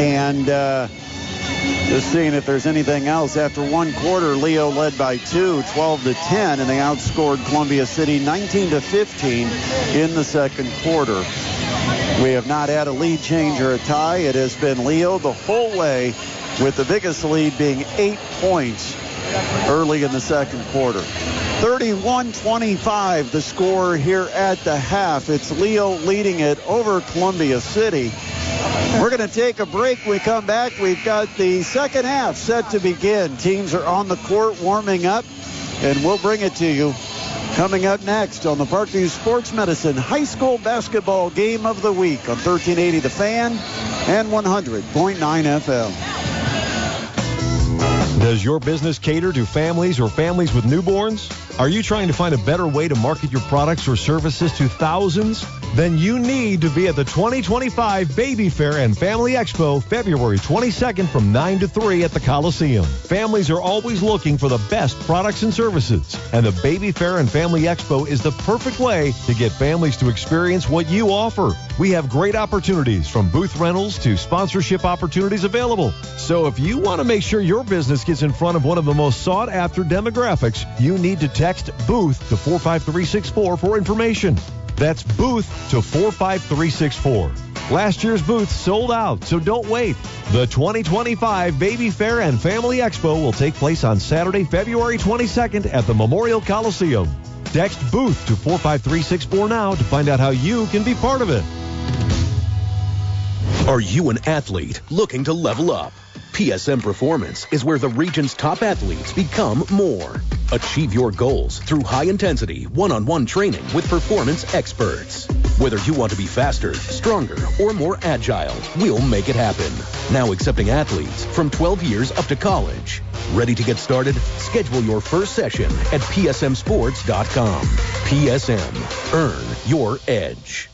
And just seeing if there's anything else. After one quarter, Leo led by 2, 12-10, and they outscored Columbia City 19-15 in the second quarter. We have not had a lead change or a tie. It has been Leo the whole way, with the biggest lead being 8 points early in the second quarter. 31-25 the score here at the half. It's Leo leading it over Columbia City. We're going to take a break. When we come back, we've got the second half set to begin. Teams are on the court warming up, and we'll bring it to you coming up next on the Parkview Sports Medicine High School Basketball Game of the Week on 1380 The Fan and 100.9 FM. Does your business cater to families or families with newborns? Are you trying to find a better way to market your products or services to thousands? Then you need to be at the 2025 Baby Fair and Family Expo, February 22nd from 9 to 3 at the Coliseum. Families are always looking for the best products and services, and the Baby Fair and Family Expo is the perfect way to get families to experience what you offer. We have great opportunities from booth rentals to sponsorship opportunities available. So if you want to make sure your business gets in front of one of the most sought-after demographics, you need to text BOOTH to 45364 for information. That's BOOTH to 45364. Last year's booth sold out, so don't wait. The 2025 Baby Fair and Family Expo will take place on Saturday, February 22nd at the Memorial Coliseum. Text BOOTH to 45364 now to find out how you can be part of it. Are you an athlete looking to level up? PSM Performance is where the region's top athletes become more. Achieve your goals through high-intensity, one-on-one training with performance experts. Whether you want to be faster, stronger, or more agile, we'll make it happen. Now accepting athletes from 12 years up to college. Ready to get started? Schedule your first session at psmsports.com. PSM. Earn your edge.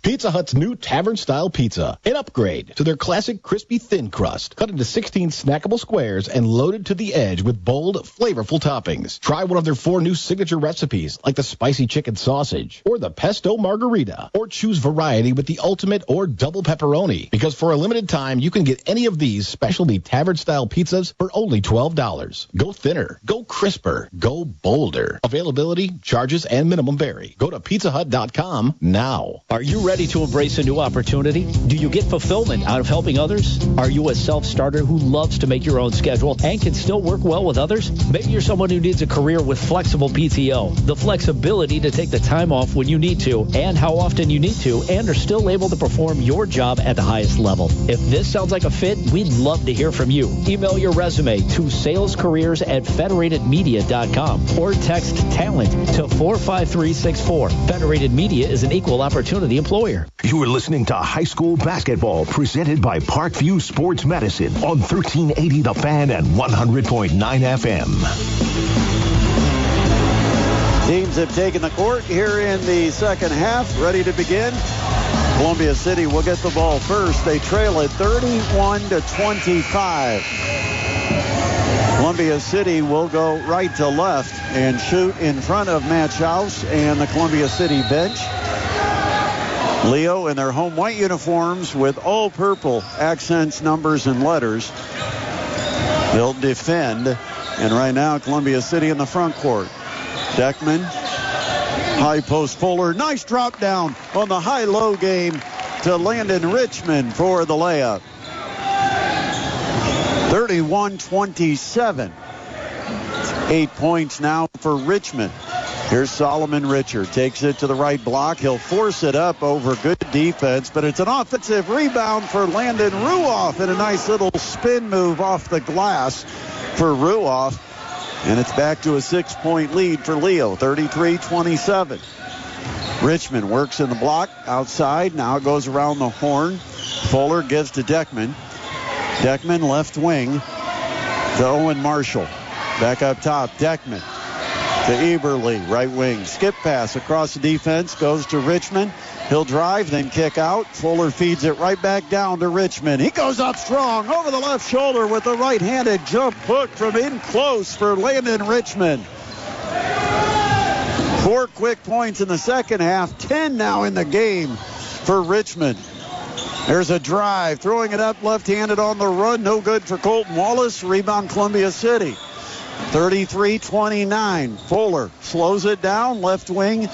Pizza Hut's new tavern-style pizza, an upgrade to their classic crispy thin crust, cut into 16 snackable squares and loaded to the edge with bold, flavorful toppings. Try one of their 4 new signature recipes, like the spicy chicken sausage or the pesto margarita, or choose variety with the ultimate or double pepperoni, because for a limited time, you can get any of these specialty tavern-style pizzas for only $12. Go thinner, go crisper, go bolder. Availability, charges, and minimum vary. Go to pizzahut.com now. Are you ready to embrace a new opportunity? Do you get fulfillment out of helping others? Are you a self-starter who loves to make your own schedule and can still work well with others? Maybe you're someone who needs a career with flexible PTO, the flexibility to take the time off when you need to and how often you need to, and are still able to perform your job at the highest level. If this sounds like a fit, we'd love to hear from you. Email your resume to salescareers@federatedmedia.com or text talent to 45364. Federated Media is an equal opportunity employer. You are listening to High School Basketball presented by Parkview Sports Medicine on 1380 The Fan and 100.9 FM. Teams have taken the court here in the second half, ready to begin. Columbia City will get the ball first. They trail at 31-25. Columbia City will go right to left and shoot in front of Match House and the Columbia City bench. Leo in their home white uniforms with all purple accents, numbers, and letters. They'll defend. And right now, Columbia City in the front court. Deckman, high post Fuller. Nice drop down on the high-low game to Landon Richmond for the layup. 31-27. 8 points now for Richmond. Here's Solomon Richard. Takes it to the right block. He'll force it up over good defense, but it's an offensive rebound for Landon Ruoff and a nice little spin move off the glass for Ruoff. And it's back to a 6-point lead for Leo, 33-27. Richmond works in the block outside. Now it goes around the horn. Fuller gives to Deckman. Deckman left wing to Owen Marshall. Back up top, Deckman to Eberle, right wing. Skip pass across the defense, goes to Richmond. He'll drive, then kick out. Fuller feeds it right back down to Richmond. He goes up strong over the left shoulder with the right-handed jump hook from in close for Landon Richmond. 4 quick points in the second half, 10 now in the game for Richmond. There's a drive, throwing it up left-handed on the run. No good for Colton Wallace. Rebound Columbia City. 33-29. Fuller slows it down, left wing.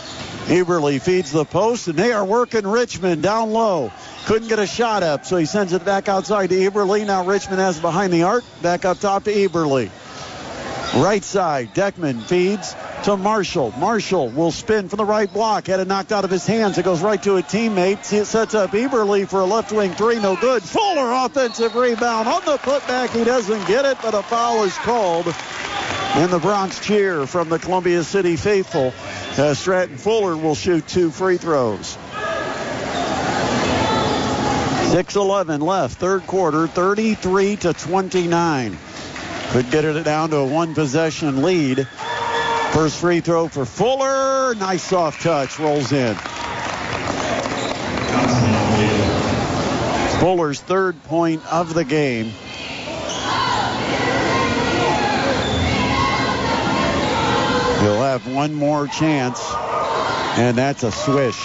Eberle feeds the post, and they are working Richmond down low. Couldn't get a shot up, so he sends it back outside to Eberle. Now Richmond has it behind the arc. Back up top to Eberle. Right side, Deckman feeds to Marshall. Marshall will spin from the right block. Had it knocked out of his hands. It goes right to a teammate. It sets up Eberle for a left wing three. No good. Fuller offensive rebound. On the putback, he doesn't get it, but a foul is called. And the Bronx cheer from the Columbia City faithful. Stratton Fuller will shoot 2 free throws. 6:11 left, third quarter, 33-29. Could get it down to a 1-possession lead. First free throw for Fuller. Nice soft touch. Rolls in. Fuller's third point of the game. He'll have one more chance, and that's a swish.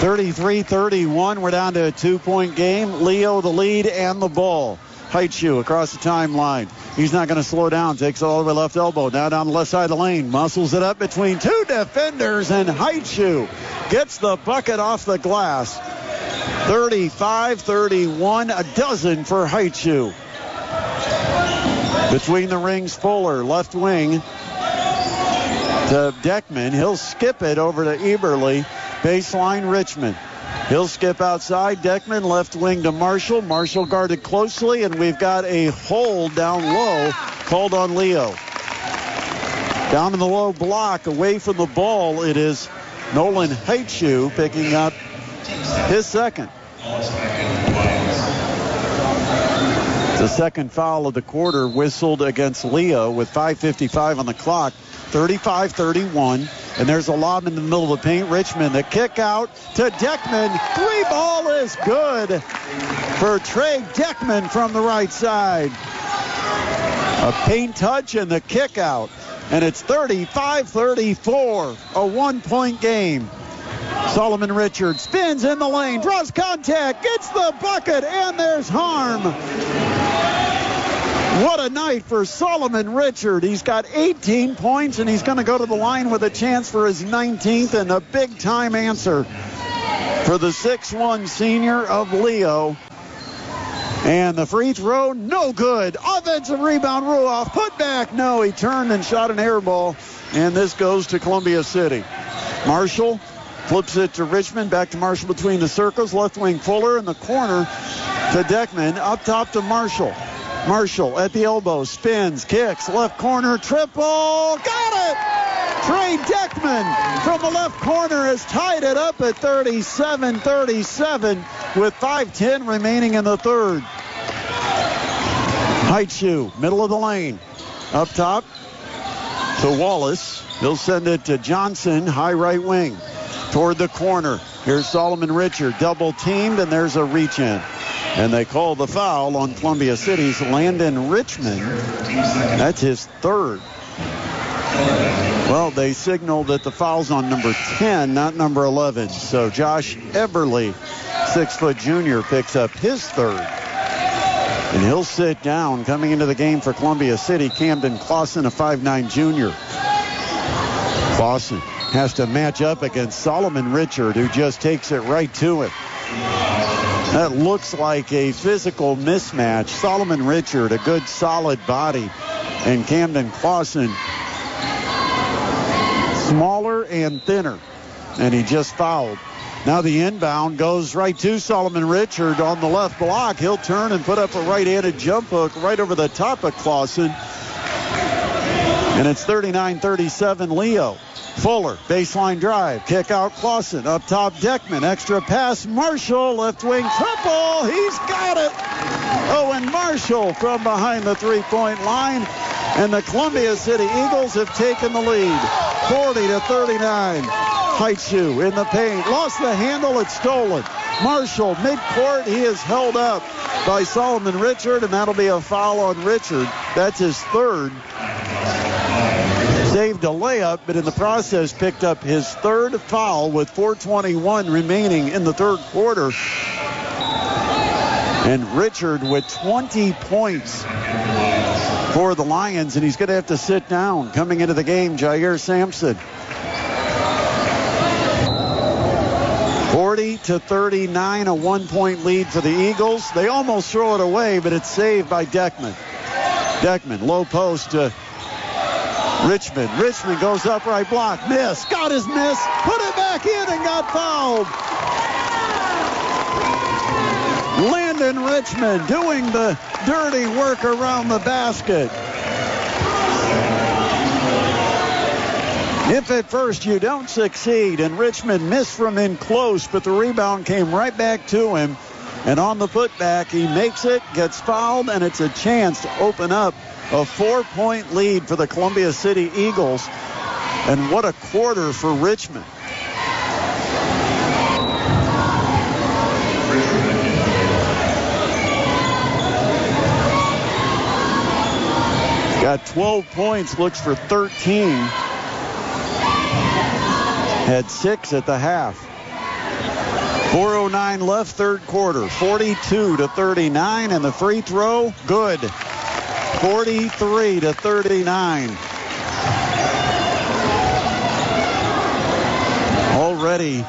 33-31. We're down to a 2-point game. Leo the lead and the ball. Heitschuh across the timeline. He's not going to slow down. Takes it all the way left elbow. Now down the left side of the lane. Muscles it up between two defenders, and Heitschuh gets the bucket off the glass. 35-31. A dozen for Heitschuh. Between the rings, Fuller, left wing to Deckman. He'll skip it over to Eberle. Baseline, Richmond. He'll skip outside. Deckman, left wing to Marshall. Marshall guarded closely, and we've got a hold down low called on Leo. Down in the low block, away from the ball, it is Nolan Heitschuh picking up his second. The second foul of the quarter whistled against Leo with 5:55 on the clock. 35-31. And there's a lob in the middle of the paint. Richmond, the kick out to Deckman. Three ball is good for Trey Deckman from the right side. A paint touch and the kick out. And it's 35-34, a 1-point game. Solomon Richard spins in the lane, draws contact, gets the bucket, and there's harm. What a night for Solomon Richard. He's got 18 points, and he's going to go to the line with a chance for his 19th and a big-time answer for the 6'1 senior of Leo. And the free throw, no good. Offensive rebound, Ruoff. Put back, no. He turned and shot an air ball, and this goes to Columbia City. Marshall flips it to Richmond. Back to Marshall between the circles. Left wing Fuller in the corner to Deckman. Up top to Marshall. Marshall at the elbow, spins, kicks, left corner, triple, got it! Trey Deckman from the left corner has tied it up at 37-37 with 5:10 remaining in the third. Heitschuh, middle of the lane, up top to Wallace. He'll send it to Johnson, high right wing, toward the corner. Here's Solomon Richard, double teamed, and there's a reach in. And they call the foul on Columbia City's Landon Richmond. That's his third. Well, they signaled that the foul's on number 10, not number 11. So Josh Eberle, 6-foot junior, picks up his third. And he'll sit down. Coming into the game for Columbia City, Camden Clausen, a 5'9 junior. Clausen has to match up against Solomon Richard, who just takes it right to him. That looks like a physical mismatch. Solomon Richard, a good solid body, and Camden Clausen, smaller and thinner, and he just fouled. Now the inbound goes right to Solomon Richard on the left block. He'll turn and put up a right-handed jump hook right over the top of Clausen, and it's 39-37 Leo. Fuller, baseline drive, kick out Clausen, up top Deckman, extra pass, Marshall, left wing triple, he's got it! Owen Marshall from behind the three-point line, and the Columbia City Eagles have taken the lead, 40-39. Heitschuh in the paint, lost the handle, it's stolen. Marshall, midcourt, he is held up by Solomon Richard, and that'll be a foul on Richard. That's his third. Saved a layup, but in the process picked up his third foul with 4:21 remaining in the third quarter. And Richard with 20 points for the Lions, and he's going to have to sit down. Coming into the game, Jair Sampson. 40-39, a 1-point lead for the Eagles. They almost throw it away, but it's saved by Deckman. Deckman, low post to Richmond. Richmond goes up right block. Miss. Got his miss. Put it back in and got fouled. Landon Richmond doing the dirty work around the basket. If at first you don't succeed, and Richmond missed from in close, but the rebound came right back to him. And on the putback, he makes it, gets fouled, and it's a chance to open up A 4-point lead for the Columbia City Eagles. And what a quarter for Richmond. Got 12 points, looks for 13. Had 6 at the half. 4:09 left, third quarter. 42-39, and the free throw, good. 43-39. Already,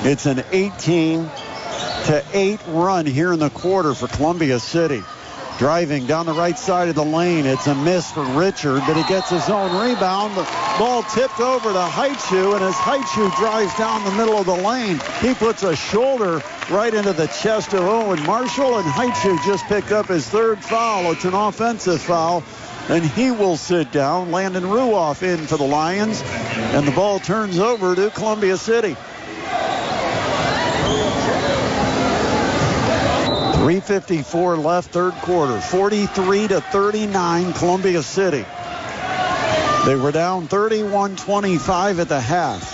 it's an 18-8 run here in the quarter for Columbia City. Driving down the right side of the lane. It's a miss for Richard, but he gets his own rebound. The ball tipped over to Haichu, and as Haichu drives down the middle of the lane, he puts a shoulder right into the chest of Owen Marshall, and Haichu just picked up his third foul. It's an offensive foul, and he will sit down. Landon Ruoff in for the Lions, and the ball turns over to Columbia City. 3:54 left, third quarter. 43-39, Columbia City. They were down 31-25 at the half.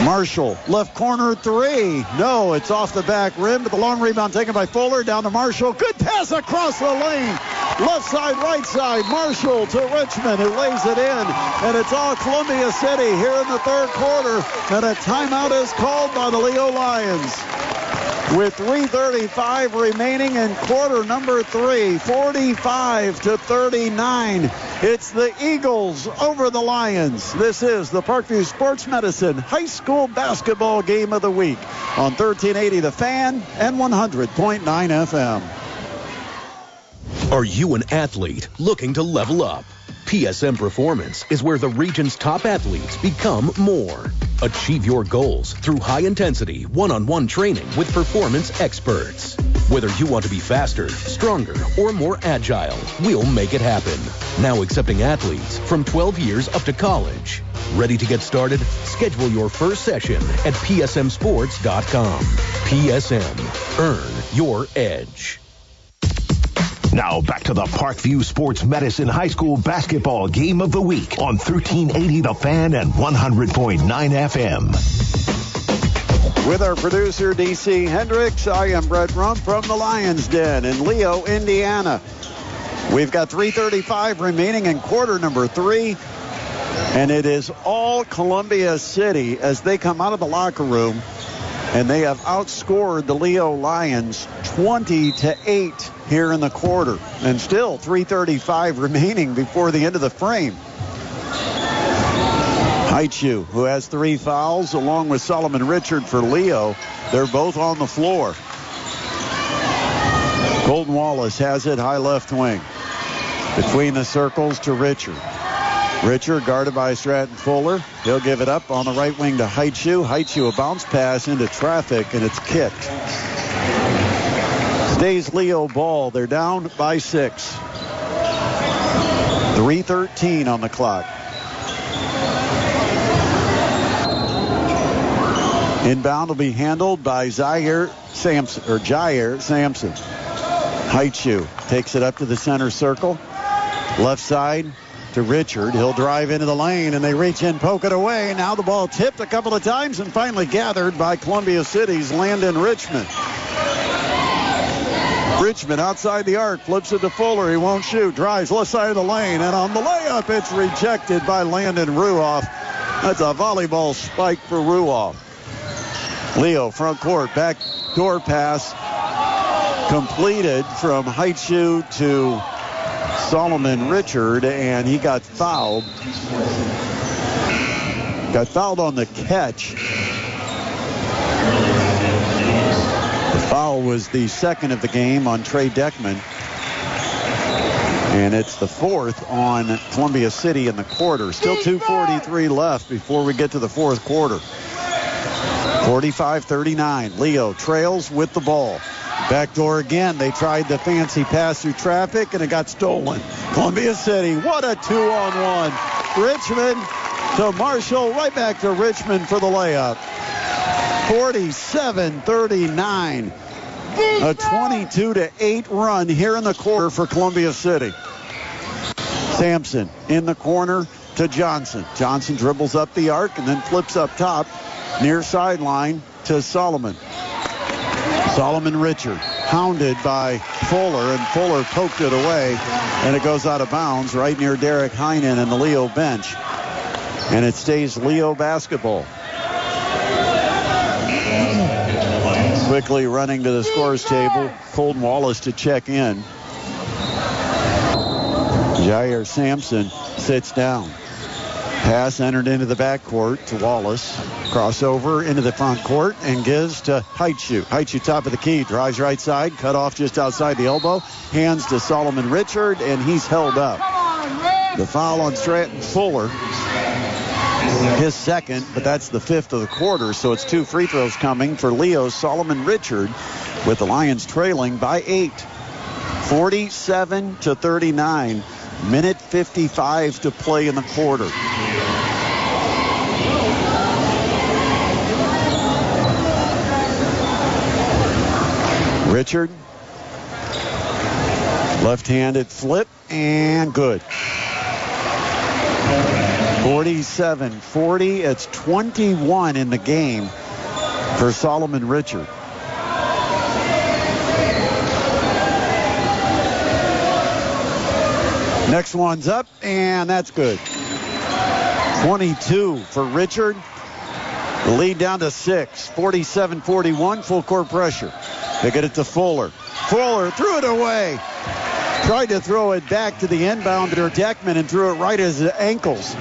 Marshall, left corner three. No, it's off the back rim, but the long rebound taken by Fuller. Down to Marshall. Good pass across the lane. Left side, right side. Marshall to Richmond, who lays it in. And it's all Columbia City here in the third quarter. And a timeout is called by the Leo Lions. With 3:35 remaining in quarter number 3, 45-39. It's the Eagles over the Lions. This is the Parkview Sports Medicine High School Basketball Game of the Week on 1380 The Fan and 100.9 FM. Are you an athlete looking to level up? PSM Performance is where the region's top athletes become more. Achieve your goals through high-intensity, one-on-one training with performance experts. Whether you want to be faster, stronger, or more agile, we'll make it happen. Now accepting athletes from 12 years up to college. Ready to get started? Schedule your first session at psmsports.com. PSM. Earn your edge. Now back to the Parkview Sports Medicine High School Basketball Game of the Week on 1380 The Fan and 100.9 FM. With our producer, D.C. Hendricks, I am Brett Rump from the Lions Den in Leo, Indiana. We've got 3:35 remaining in quarter number 3, and it is all Columbia City as they come out of the locker room, and they have outscored the Leo Lions 20-8 here in the quarter. And still 3:35 remaining before the end of the frame. Haichu, who has 3 fouls, along with Solomon Richard for Leo. They're both on the floor. Colton Wallace has it high left wing. Between the circles to Richard. Richard guarded by Stratton Fuller. He'll give it up on the right wing to Haichu. Haichu, a bounce pass into traffic, and it's kicked. Stays Leo ball. They're down by 6. 3:13 on the clock. Inbound will be handled by Jair Sampson. Haichu takes it up to the center circle. Left side to Richard. He'll drive into the lane, and they reach in, poke it away. Now the ball tipped a couple of times and finally gathered by Columbia City's Landon Richmond. Richmond outside the arc, flips it to Fuller. He won't shoot. Drives left side of the lane, and on the layup, it's rejected by Landon Ruoff. That's a volleyball spike for Ruoff. Leo, front court, back door pass completed from Haichu to Solomon Richard, and he got fouled. Got fouled on the catch. The foul was the second of the game on Trey Deckman. And it's the 4th on Columbia City in the quarter. Still 2:43 left before we get to the fourth quarter. 45-39. Leo trails with the ball. Backdoor again. They tried the fancy pass through traffic, and it got stolen. Columbia City, what a 2-on-1. Richmond to Marshall, right back to Richmond for the layup. 47-39. A 22-8 run here in the quarter for Columbia City. Sampson in the corner to Johnson. Johnson dribbles up the arc and then flips up top near sideline to Solomon. Solomon Richard hounded by Fuller, and Fuller poked it away, and it goes out of bounds right near Derek Heinen and the Leo bench. And it stays Leo basketball. Quickly running to the scores table, Colton Wallace to check in. Jair Sampson sits down. Pass entered into the backcourt to Wallace. Crossover into the front court and gives to Haichu. Haichu top of the key. Drives right side. Cut off just outside the elbow. Hands to Solomon Richard, and he's held up. The foul on Stratton Fuller. His second, but that's the fifth of the quarter, so it's 2 free throws coming for Leo. Solomon Richard with the Lions trailing by 8. 47-39. Minute 55 to play in the quarter. Richard. Left-handed flip and good. 47-40. It's 21 in the game for Solomon Richard. Next one's up, and that's good. 22 for Richard. The lead down to 6. 47-41, full court pressure. They get it to Fuller. Fuller threw it away. Tried to throw it back to the inbounder Deckman and threw it right at his ankles.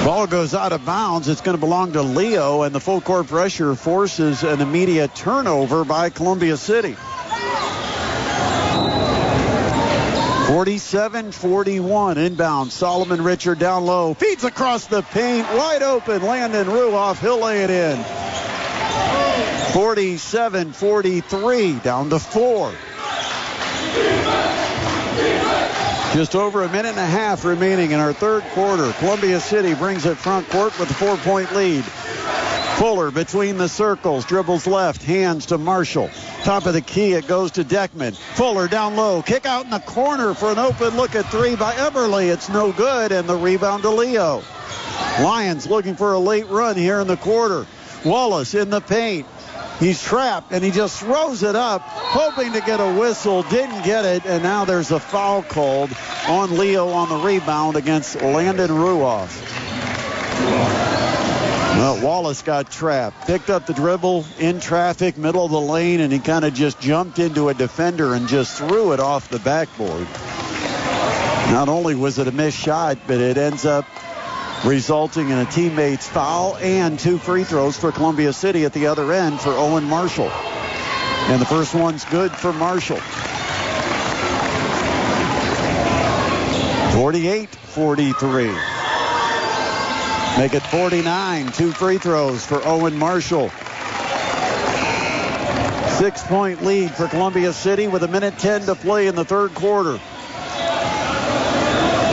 Ball goes out of bounds. It's going to belong to Leo, and the full court pressure forces an immediate turnover by Columbia City. 47-41 inbound. Solomon Richard down low. Feeds across the paint. Wide open. Landon Ruoff. He'll lay it in. 47-43. Down to 4. Just over a minute and a half remaining in our third quarter. Columbia City brings it front court with a 4-point lead. Fuller between the circles, dribbles left, hands to Marshall. Top of the key, it goes to Deckman. Fuller down low, kick out in the corner for an open look at 3 by Eberle. It's no good, and the rebound to Leo. Lions looking for a late run here in the quarter. Wallace in the paint. He's trapped, and he just throws it up, hoping to get a whistle. Didn't get it, and now there's a foul called on Leo on the rebound against Landon Ruoff. Well, Wallace got trapped. Picked up the dribble in traffic, middle of the lane, and he kind of just jumped into a defender and just threw it off the backboard. Not only was it a missed shot, but it ends up resulting in a teammate's foul and 2 free throws for Columbia City at the other end for Owen Marshall. And the first one's good for Marshall. 48-43. Make it 49. 2 free throws for Owen Marshall. 6-point lead for Columbia City with 1:10 to play in the third quarter.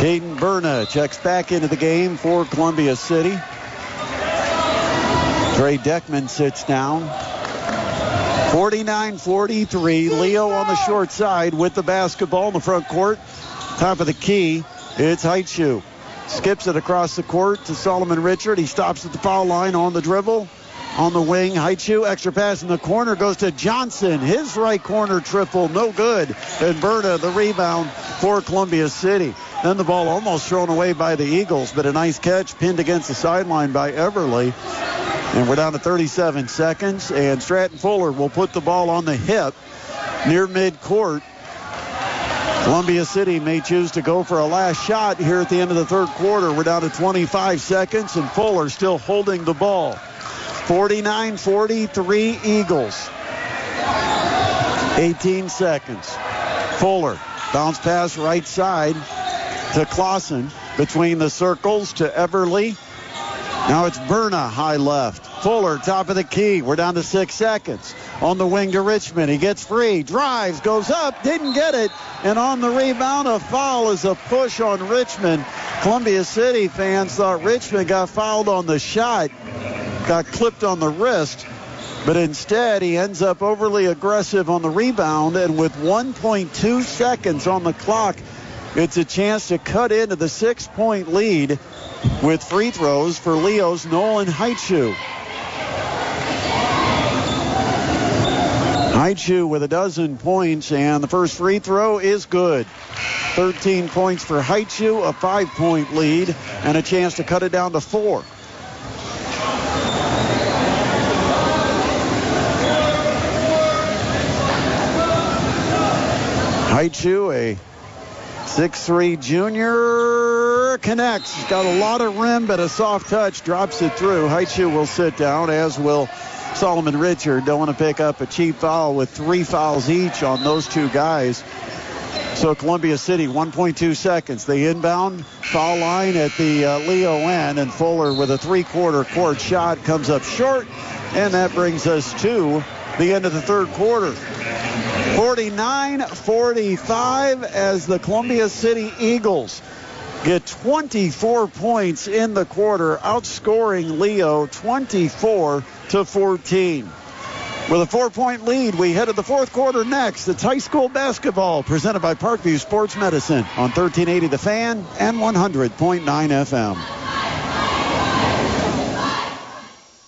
Caden Berna checks back into the game for Columbia City. Trey Deckman sits down. 49-43. Leo on the short side with the basketball in the front court. Top of the key, it's Haichu. Skips it across the court to Solomon Richard. He stops at the foul line on the dribble. On the wing, Haichu, extra pass in the corner, goes to Johnson. His right corner triple, no good. And Berta, the rebound for Columbia City. Then the ball almost thrown away by the Eagles, but a nice catch pinned against the sideline by Everly. And we're down to 37 seconds, and Stratton Fuller will put the ball on the hip near midcourt. Columbia City may choose to go for a last shot here at the end of the third quarter. We're down to 25 seconds, and Fuller still holding the ball. 49-43 Eagles. 18 seconds. Fuller, bounce pass right side to Clausen. Between the circles to Everly. Now it's Berna, high left. Fuller, top of the key. We're down to 6 seconds. On the wing to Richmond. He gets free. Drives, goes up, didn't get it. And on the rebound, a foul is a push on Richmond. Columbia City fans thought Richmond got fouled on the shot. Got clipped on the wrist. But instead, he ends up overly aggressive on the rebound. And with 1.2 seconds on the clock, It's a chance to cut into the 6-point lead with free throws for Leo's Nolan Haichu. Haichu with a dozen points, and the first free throw is good. 13 points for Haichu, a 5-point lead, and a chance to cut it down to 4. Haichu, a 6'3 junior, connects. He's got a lot of rim, but a soft touch drops it through. Haichu will sit down, as will Solomon Richard. Don't want to pick up a cheap foul with 3 fouls each on those two guys. So Columbia City, 1.2 seconds. They inbound, foul line at the Leo end, and Fuller with a 3-quarter court shot comes up short, and that brings us to the end of the third quarter. 49-45 as the Columbia City Eagles get 24 points in the quarter, outscoring Leo 24-14. With a 4-point lead, we head to the fourth quarter next. It's high school basketball presented by Parkview Sports Medicine on 1380 The Fan and 100.9 FM.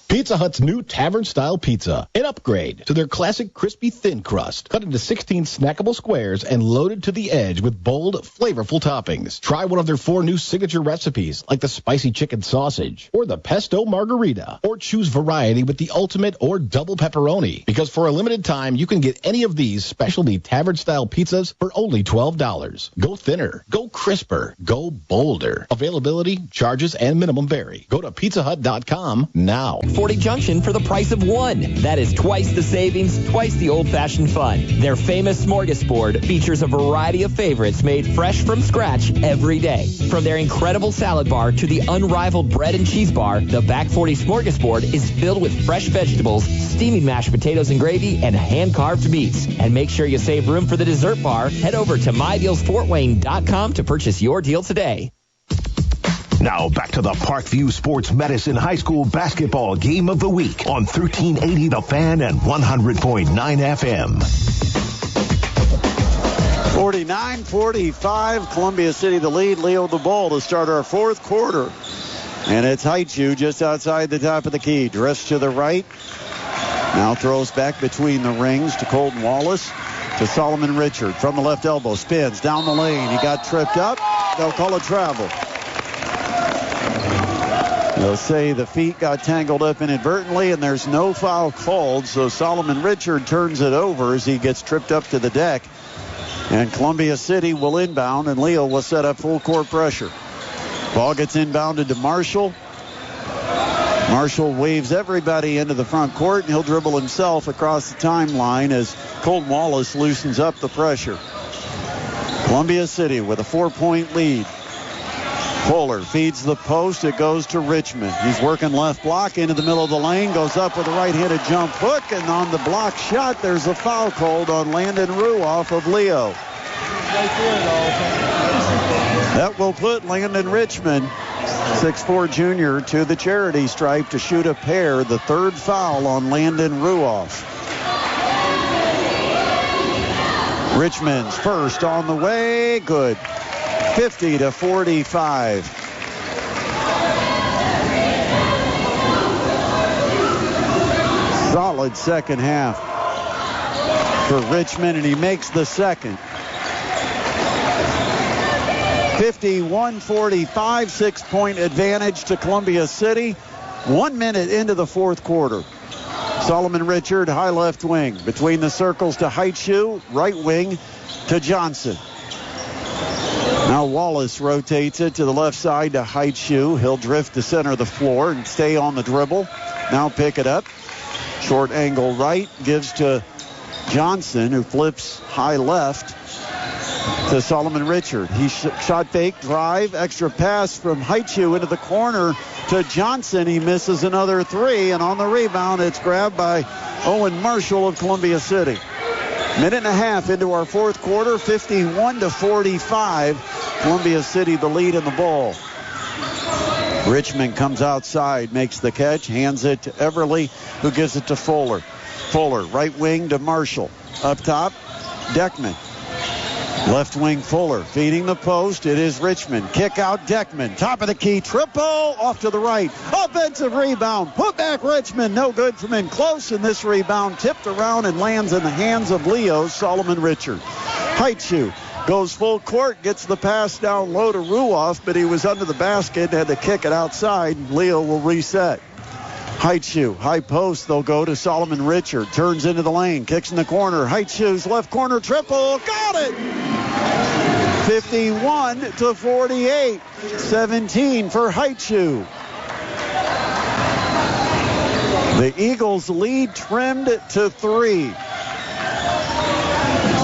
Pizza Hut's new tavern-style pizza, an upgrade to their classic crispy thin crust, cut into 16 snackable squares and loaded to the edge with bold, flavorful toppings. Try one of their 4 new signature recipes, like the spicy chicken sausage or the pesto margarita, or choose variety with the ultimate or double pepperoni, because for a limited time, you can get any of these specialty tavern-style pizzas for only $12. Go thinner, go crisper, go bolder. Availability, charges, and minimum vary. Go to pizzahut.com now. 40 Junction for the price of one. That is twice the savings, twice the old-fashioned fun. Their famous smorgasbord features a variety of favorites made fresh from scratch every day. From their incredible salad bar to the unrivaled bread and cheese bar, the Back 40 smorgasbord is filled with fresh vegetables, steaming mashed potatoes and gravy, and hand-carved meats. And make sure you save room for the dessert bar. Head over to mydealsfortwayne.com to purchase your deal today. Now back to the Parkview Sports Medicine High School Basketball Game of the Week on 1380 The Fan and 100.9 FM. 49-45, Columbia City the lead, Leo the ball to start our fourth quarter. And it's Haichu just outside the top of the key. Drifts to the right. Now throws back between the rings to Colton Wallace. To Solomon Richard from the left elbow. Spins down the lane. He got tripped up. They'll call it travel. They'll say the feet got tangled up inadvertently, and there's no foul called. So Solomon Richard turns it over as he gets tripped up to the deck. And Columbia City will inbound, and Leo will set up full court pressure. Ball gets inbounded to Marshall. Marshall waves everybody into the front court, and he'll dribble himself across the timeline as Colton Wallace loosens up the pressure. Columbia City with a 4-point lead. Fuller feeds the post. It goes to Richmond. He's working left block into the middle of the lane. Goes up with a right-handed jump hook. And on the block shot, there's a foul called on Landon Ruoff of Leo. That will put Landon Richmond, 6'4 junior, to the charity stripe to shoot a pair. The third foul on Landon Ruoff. Richmond's first on the way. Good. 50-45. Solid second half for Richmond, and he makes the second. 51-45, 6-point advantage to Columbia City. 1 minute into the fourth quarter. Solomon Richard, high left wing. Between the circles to Haichu, right wing to Johnson. Now Wallace rotates it to the left side to Haichu. He'll drift to center of the floor and stay on the dribble. Now pick it up. Short angle right. Gives to Johnson, who flips high left to Solomon Richard. He shot fake, drive, extra pass from Haichu into the corner to Johnson. He misses another three, and on the rebound, it's grabbed by Owen Marshall of Columbia City. Minute and a half into our fourth quarter, 51-45. Columbia City the lead in the ball. Richmond comes outside, makes the catch, hands it to Everly, who gives it to Fuller. Fuller, right wing to Marshall. Up top, Deckman. Left wing Fuller feeding the post. It is Richmond. Kick out Deckman. Top of the key. Triple off to the right. Offensive rebound. Put back Richmond. No good from in close. And this rebound tipped around and lands in the hands of Leo Solomon Richard. Haichu goes full court. Gets the pass down low to Ruoff, but he was under the basket. Had to kick it outside. Leo will reset. Haichu, high post, they'll go to Solomon Richard. Turns into the lane, kicks in the corner. Haichu's left corner triple, got it! 51-48, 17 for Haichu. The Eagles lead trimmed to 3.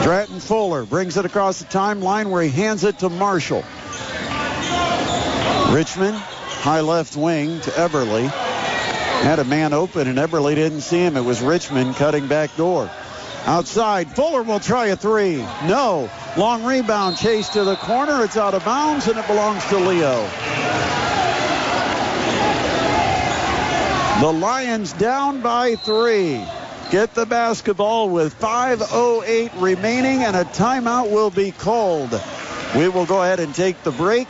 Stratton Fuller brings it across the timeline where he hands it to Marshall. Richmond, high left wing to Eberle. Had a man open and Eberle didn't see him. It was Richmond cutting back door. Outside, Fuller will try a 3. No. Long rebound, chase to the corner. It's out of bounds and it belongs to Leo. The Lions down by 3. Get the basketball with 5:08 remaining and a timeout will be called. We will go ahead and take the break,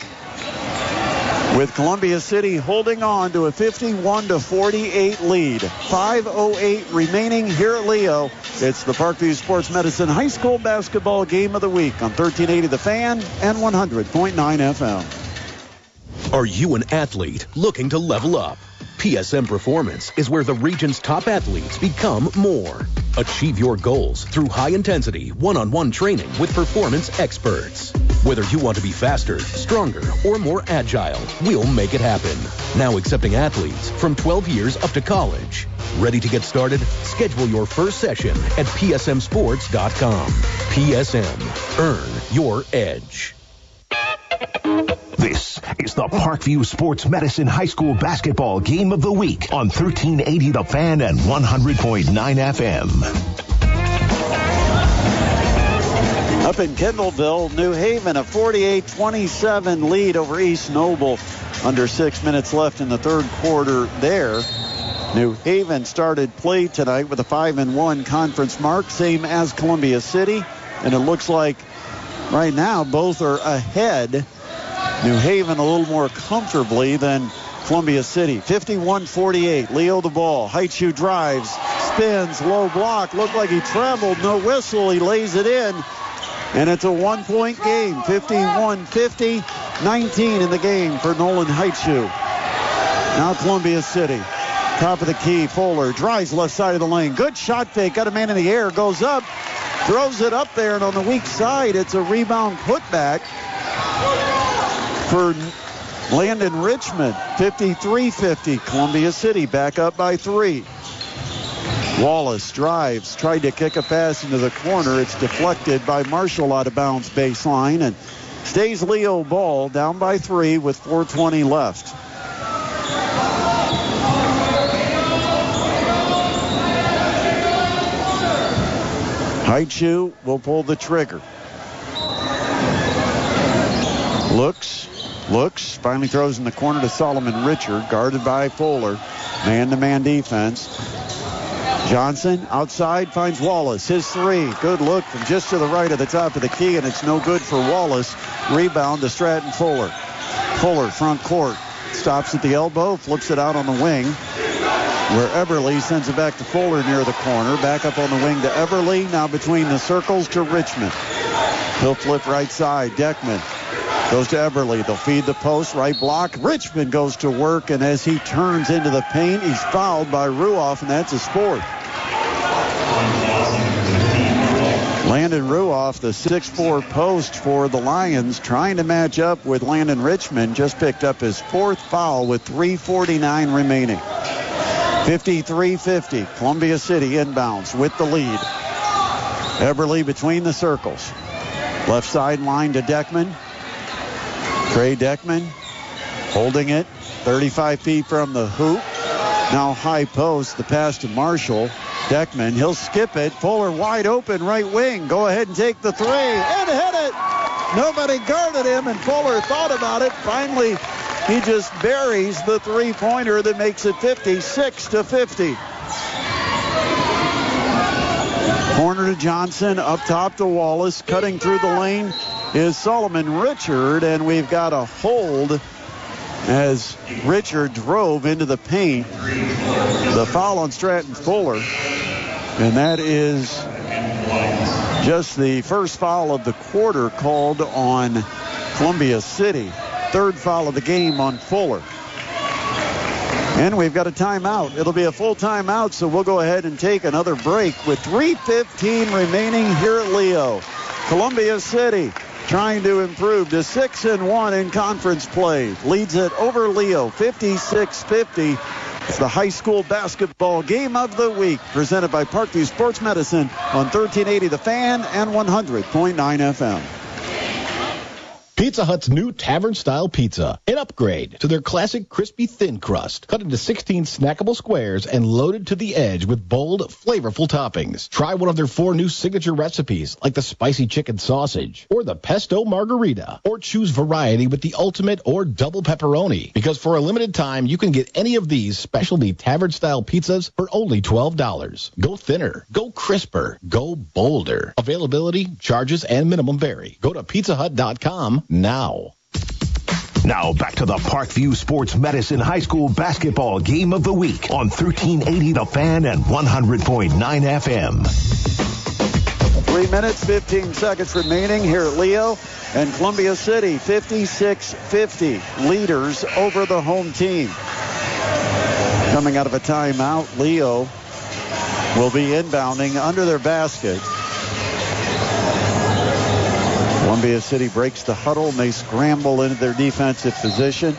with Columbia City holding on to a 51-48 lead. 5:08 remaining here at Leo. It's the Parkview Sports Medicine High School Basketball Game of the Week on 1380 The Fan and 100.9 FM. Are you an athlete looking to level up? PSM Performance is where the region's top athletes become more. Achieve your goals through high-intensity, one-on-one training with performance experts. Whether you want to be faster, stronger, or more agile, we'll make it happen. Now accepting athletes from 12 years up to college. Ready to get started? Schedule your first session at psmsports.com. PSM. Earn your edge. This is the Parkview Sports Medicine High School Basketball Game of the Week on 1380 The Fan and 100.9 FM. Up in Kendallville, New Haven, a 48-27 lead over East Noble. Under 6 minutes left in the third quarter there. New Haven started play tonight with a 5-1 conference mark, same as Columbia City. And it looks like right now both are ahead. New Haven a little more comfortably than Columbia City. 51-48. Leo the ball. Haichu drives, spins, low block. Looked like he traveled. No whistle. He lays it in. And it's a 1-point game. 51-50. 19 in the game for Nolan Haichu. Now Columbia City. Top of the key. Fuller drives left side of the lane. Good shot fake. Got a man in the air. Goes up. Throws it up there. And on the weak side, it's a rebound putback for Landon Richmond. 53-50. Columbia City back up by 3. Wallace drives, tried to kick a pass into the corner. It's deflected by Marshall out of bounds baseline, and stays Leo ball down by 3 with 4:20 left. Haichu will pull the trigger. Looks, finally throws in the corner to Solomon Richard, guarded by Fuller. Man-to-man defense. Johnson outside finds Wallace. His 3. Good look from just to the right of the top of the key, and it's no good for Wallace. Rebound to Stratton Fuller. Fuller front court. Stops at the elbow, flips it out on the wing, where Eberle sends it back to Fuller near the corner. Back up on the wing to Eberle. Now between the circles to Richmond. He'll flip right side. Deckman goes to Eberle. They'll feed the post. Right block. Richmond goes to work, and as he turns into the paint, he's fouled by Ruoff, and that's his 4th. Landon Ruoff, the 6'4 post for the Lions, trying to match up with Landon Richmond, just picked up his 4th foul with 3:49 remaining. 53-50. Columbia City inbounds with the lead. Eberle between the circles. Left side line to Deckman. Trey Deckman holding it 35 feet from the hoop. Now high post, the pass to Marshall. Deckman, he'll skip it. Fuller wide open right wing. Go ahead and take the 3 and hit it. Nobody guarded him, and Fuller thought about it. Finally, he just buries the 3-pointer that makes it 56-50. Corner to Johnson, up top to Wallace. Cutting through the lane is Solomon Richard, and we've got a hold as Richard drove into the paint. The foul on Stratton Fuller, and that is just the first foul of the quarter called on Columbia City. Third foul of the game on Fuller. And we've got a timeout. It'll be a full timeout, so we'll go ahead and take another break with 3:15 remaining here at Leo. Columbia City trying to improve to 6-1 in conference play. Leads it over Leo, 56-50. It's the high school basketball game of the week, presented by Parkview Sports Medicine on 1380 The Fan and 100.9 FM. Pizza Hut's new tavern-style pizza, an upgrade to their classic crispy thin crust, cut into 16 snackable squares and loaded to the edge with bold, flavorful toppings. Try one of their 4 new signature recipes, like the spicy chicken sausage or the pesto margarita, or choose variety with the ultimate or double pepperoni, because for a limited time, you can get any of these specialty tavern-style pizzas for only $12. Go thinner, go crisper, go bolder. Availability, charges, and minimum vary. Go to pizzahut.com now. Now back to the Parkview Sports Medicine High School Basketball Game of the Week on 1380 The Fan and 100.9 FM. 3 minutes, 15 seconds remaining here at Leo. And Columbia City, 56-50, leaders over the home team. Coming out of a timeout, Leo will be inbounding under their basket. Columbia City breaks the huddle, and they scramble into their defensive position.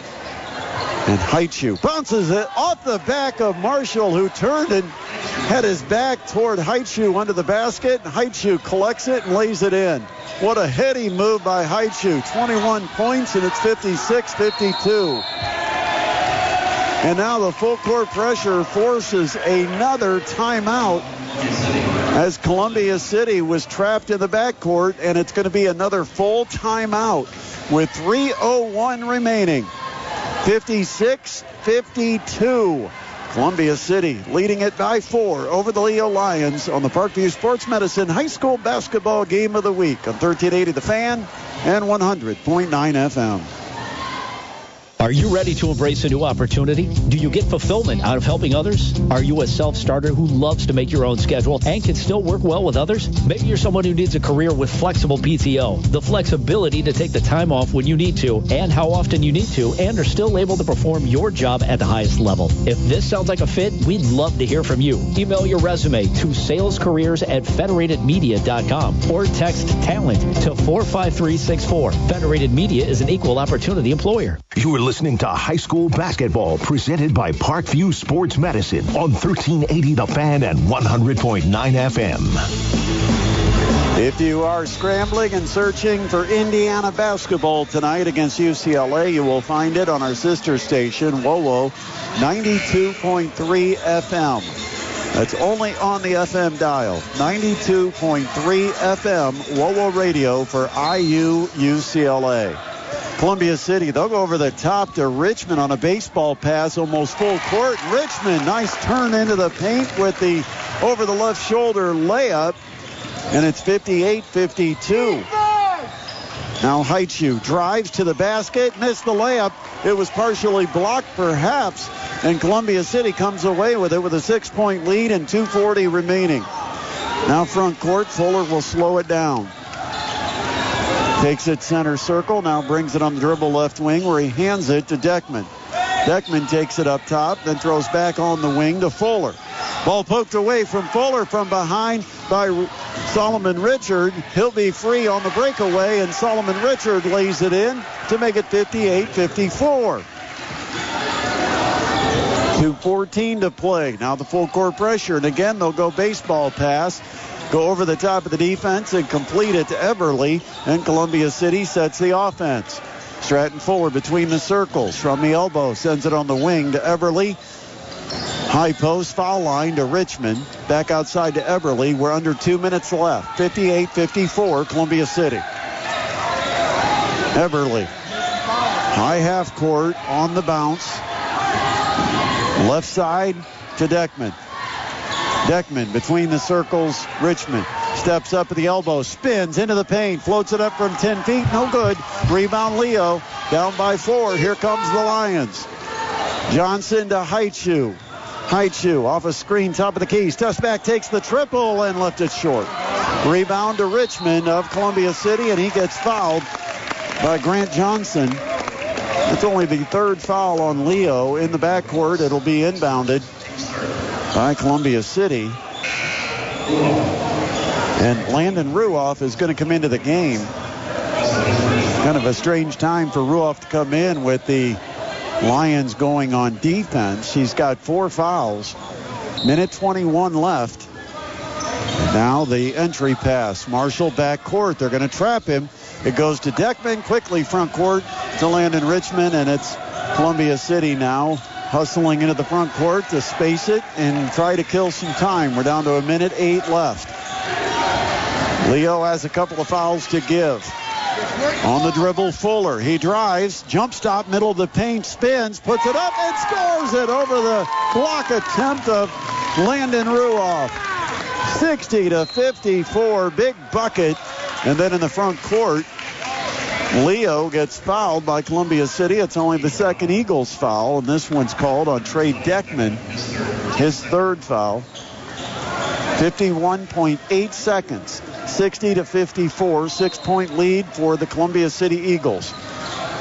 And Haichu bounces it off the back of Marshall, who turned and had his back toward Haichu under the basket. Haichu collects it and lays it in. What a heady move by Haichu. 21 points, and it's 56-52. And now the full court pressure forces another timeout, as Columbia City was trapped in the backcourt, and it's going to be another full timeout with 3:01 remaining. 56-52. Columbia City leading it by 4 over the Leo Lions on the Parkview Sports Medicine High School Basketball Game of the Week on 1380 The Fan and 100.9 FM. Are you ready to embrace a new opportunity? Do you get fulfillment out of helping others? Are you a self-starter who loves to make your own schedule and can still work well with others? Maybe you're someone who needs a career with flexible PTO, the flexibility to take the time off when you need to and how often you need to, and are still able to perform your job at the highest level. If this sounds like a fit, we'd love to hear from you. Email your resume to salescareers@federatedmedia.com or text TALENT to 45364. Federated Media is an equal opportunity employer. You are listening to high school basketball presented by Parkview Sports Medicine on 1380 The Fan and 100.9 FM. If you are scrambling and searching for Indiana basketball tonight against UCLA, you will find it on our sister station, WOWO 92.3 FM. That's only on the FM dial. 92.3 FM, WOWO radio for IU UCLA. Columbia City, they'll go over the top to Richmond on a baseball pass, almost full court. Richmond, nice turn into the paint with the over the left shoulder layup, and it's 58-52. Now Haichu drives to the basket, missed the layup. It was partially blocked perhaps, and Columbia City comes away with it with a 6-point lead and 2:40 remaining. Now front court, Fuller will slow it down. Takes it center circle, now brings it on the dribble left wing where he hands it to Deckman. Deckman takes it up top, then throws back on the wing to Fuller. Ball poked away from Fuller from behind by Solomon Richard. He'll be free on the breakaway, and Solomon Richard lays it in to make it 58-54. 2:14 to play. Now the full court pressure, and again they'll go baseball pass. Go over the top of the defense and complete it to Everly, and Columbia City sets the offense. Stratton Fuller between the circles from the elbow, sends it on the wing to Everly. High post, foul line to Richmond. Back outside to Everly. We're under 2 minutes left. 58-54, Columbia City. Everly. High half court on the bounce. Left side to Deckman. Deckman between the circles. Richmond steps up at the elbow, spins into the paint, floats it up from 10 feet. No good. Rebound Leo. Down by 4. Here comes the Lions. Johnson to Haichu. Haichu off a screen, top of the key. Steps back, takes the triple, and left it short. Rebound to Richmond of Columbia City, and he gets fouled by Grant Johnson. It's only the 3rd foul on Leo in the backcourt. It'll be inbounded by Columbia City. And Landon Ruoff is going to come into the game. Kind of a strange time for Ruoff to come in with the Lions going on defense. He's got 4 fouls. Minute 21 left. Now the entry pass. Marshall backcourt. They're going to trap him. It goes to Deckman. Quickly front court to Landon Richmond. And it's Columbia City now hustling into the front court to space it and try to kill some time. We're down to a minute 8 left. Leo has a couple of fouls to give. On the dribble, Fuller. He drives, jump stop, middle of the paint, spins, puts it up, and scores it over the block attempt of Landon Ruoff. 60-54, big bucket. And then in the front court, Leo gets fouled by Columbia City. It's only the 2nd Eagles foul, and this one's called on Trey Deckman, his 3rd foul. 51.8 seconds. 60-54, 6-point lead for the Columbia City Eagles.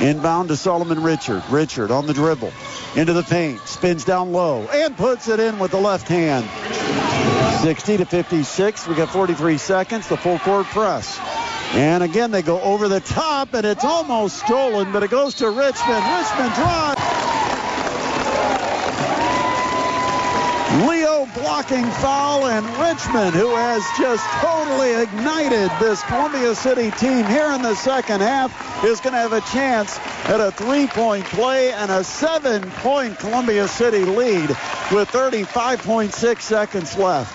Inbound to Solomon Richard. Richard on the dribble. Into the paint. Spins down low and puts it in with the left hand. 60-56. We got 43 seconds. The full court press. And again, they go over the top, and it's almost stolen, but it goes to Richmond. Richmond drives. Leo blocking foul, and Richmond, who has just totally ignited this Columbia City team here in the second half, is going to have a chance at a 3-point play and a 7-point Columbia City lead with 35.6 seconds left.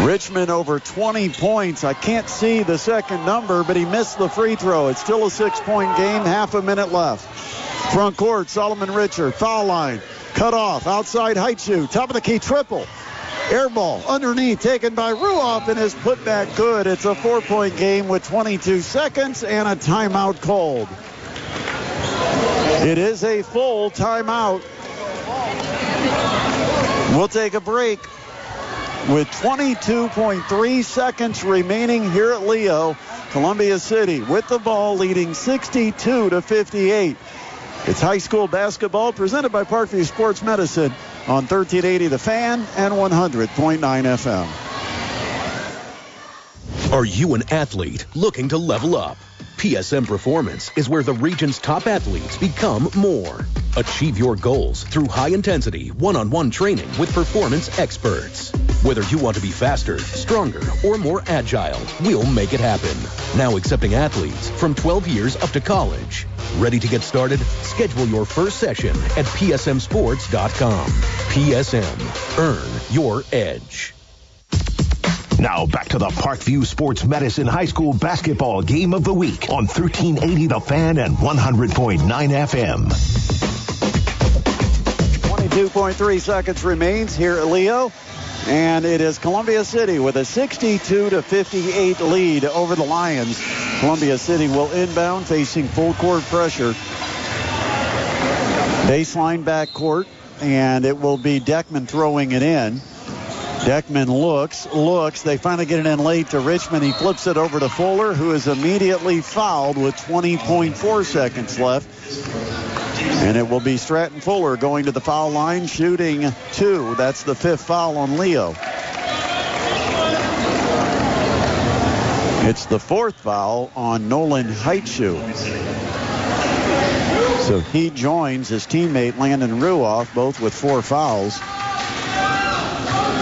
Richmond over 20 points. I can't see the second number, but he missed the free throw. It's still a 6-point game, half a minute left. Front court, Solomon Richard, foul line, cut off, outside Haichu, top of the key triple. Air ball underneath, taken by Ruoff, and his putback good. It's a 4-point game with 22 seconds and a timeout called. It is a full timeout. We'll take a break. With 22.3 seconds remaining here at Leo, Columbia City with the ball leading 62-58. It's high school basketball presented by Parkview Sports Medicine on 1380 The Fan and 100.9 FM. Are you an athlete looking to level up? PSM Performance is where the region's top athletes become more. Achieve your goals through high-intensity, one-on-one training with performance experts. Whether you want to be faster, stronger, or more agile, we'll make it happen. Now accepting athletes from 12 years up to college. Ready to get started? Schedule your first session at psmsports.com. PSM. Earn your edge. Now back to the Parkview Sports Medicine High School Basketball Game of the Week on 1380 The Fan and 100.9 FM. 22.3 seconds remains here at Leo. And it is Columbia City with a 62-58 lead over the Lions. Columbia City will inbound, facing full court pressure. Baseline backcourt, and it will be Deckman throwing it in. Deckman looks. They finally get it in late to Richmond. He flips it over to Fuller, who is immediately fouled with 20.4 seconds left. And it will be Stratton Fuller going to the foul line, shooting 2. That's the 5th foul on Leo. It's the 4th foul on Nolan Haichu. So he joins his teammate Landon Ruoff, both with 4 fouls.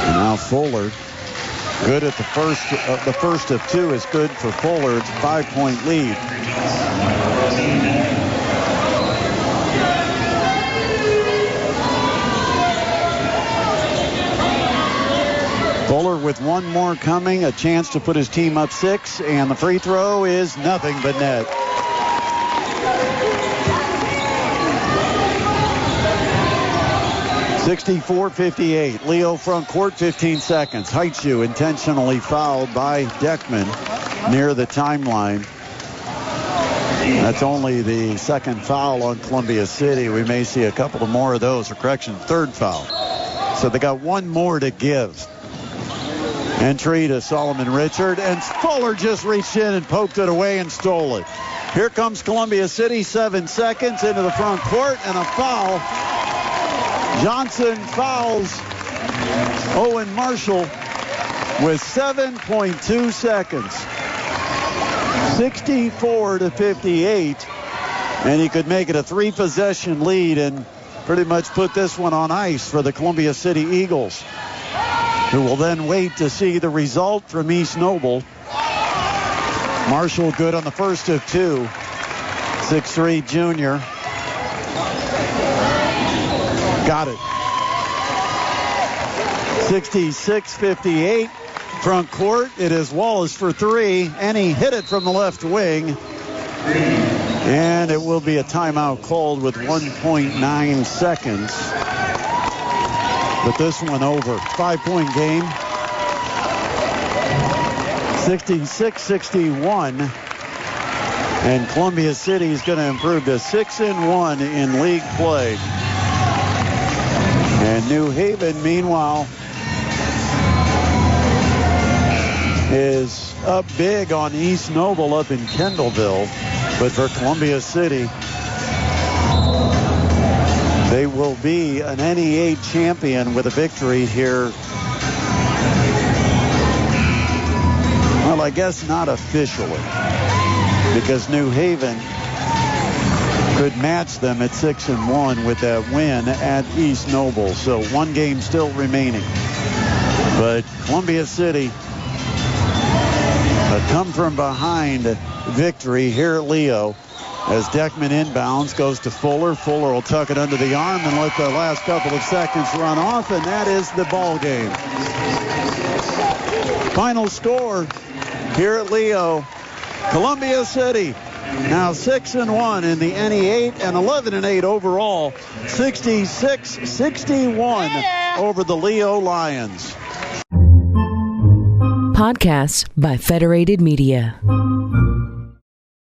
And now Fuller, good at the first of 2 is good for Fuller. It's a 5-point lead. Fuller with one more coming, a chance to put his team up 6, and the free throw is nothing but net. 64-58. Leo front court, 15 seconds. Heitzu intentionally fouled by Deckman near the timeline. That's only the second foul on Columbia City. We may see a couple of more of those. Or correction, third foul. So they got one more to give. Entry to Solomon Richard, and Fuller just reached in and poked it away and stole it. Here comes Columbia City, 7 seconds into the front court, and a foul. Johnson fouls Owen Marshall with 7.2 seconds. 64-58, and he could make it a 3-possession lead and pretty much put this one on ice for the Columbia City Eagles, who will then wait to see the result from East Noble. Marshall good on the first of two. 6'3" junior. Got it. 66-58. Front court, it is Wallace for three, and he hit it from the left wing. And it will be a timeout called with 1.9 seconds. But this one over. 5-point game. 66-61. And Columbia City is going to improve to 6-1 in league play. And New Haven, meanwhile, is up big on East Noble up in Kendallville. But for Columbia City, they will be an NE8 champion with a victory here. Well, I guess not officially, because New Haven could match them at 6-1 with that win at East Noble. So one game still remaining. But Columbia City, a come from behind victory here at Leo as Deckman inbounds, goes to Fuller. Fuller will tuck it under the arm and let the last couple of seconds run off, and that is the ball game. Final score here at Leo, Columbia City now 6-1 in the NE8 and 11-8 overall. 66-61 over the Leo Lions. Podcasts by Federated Media.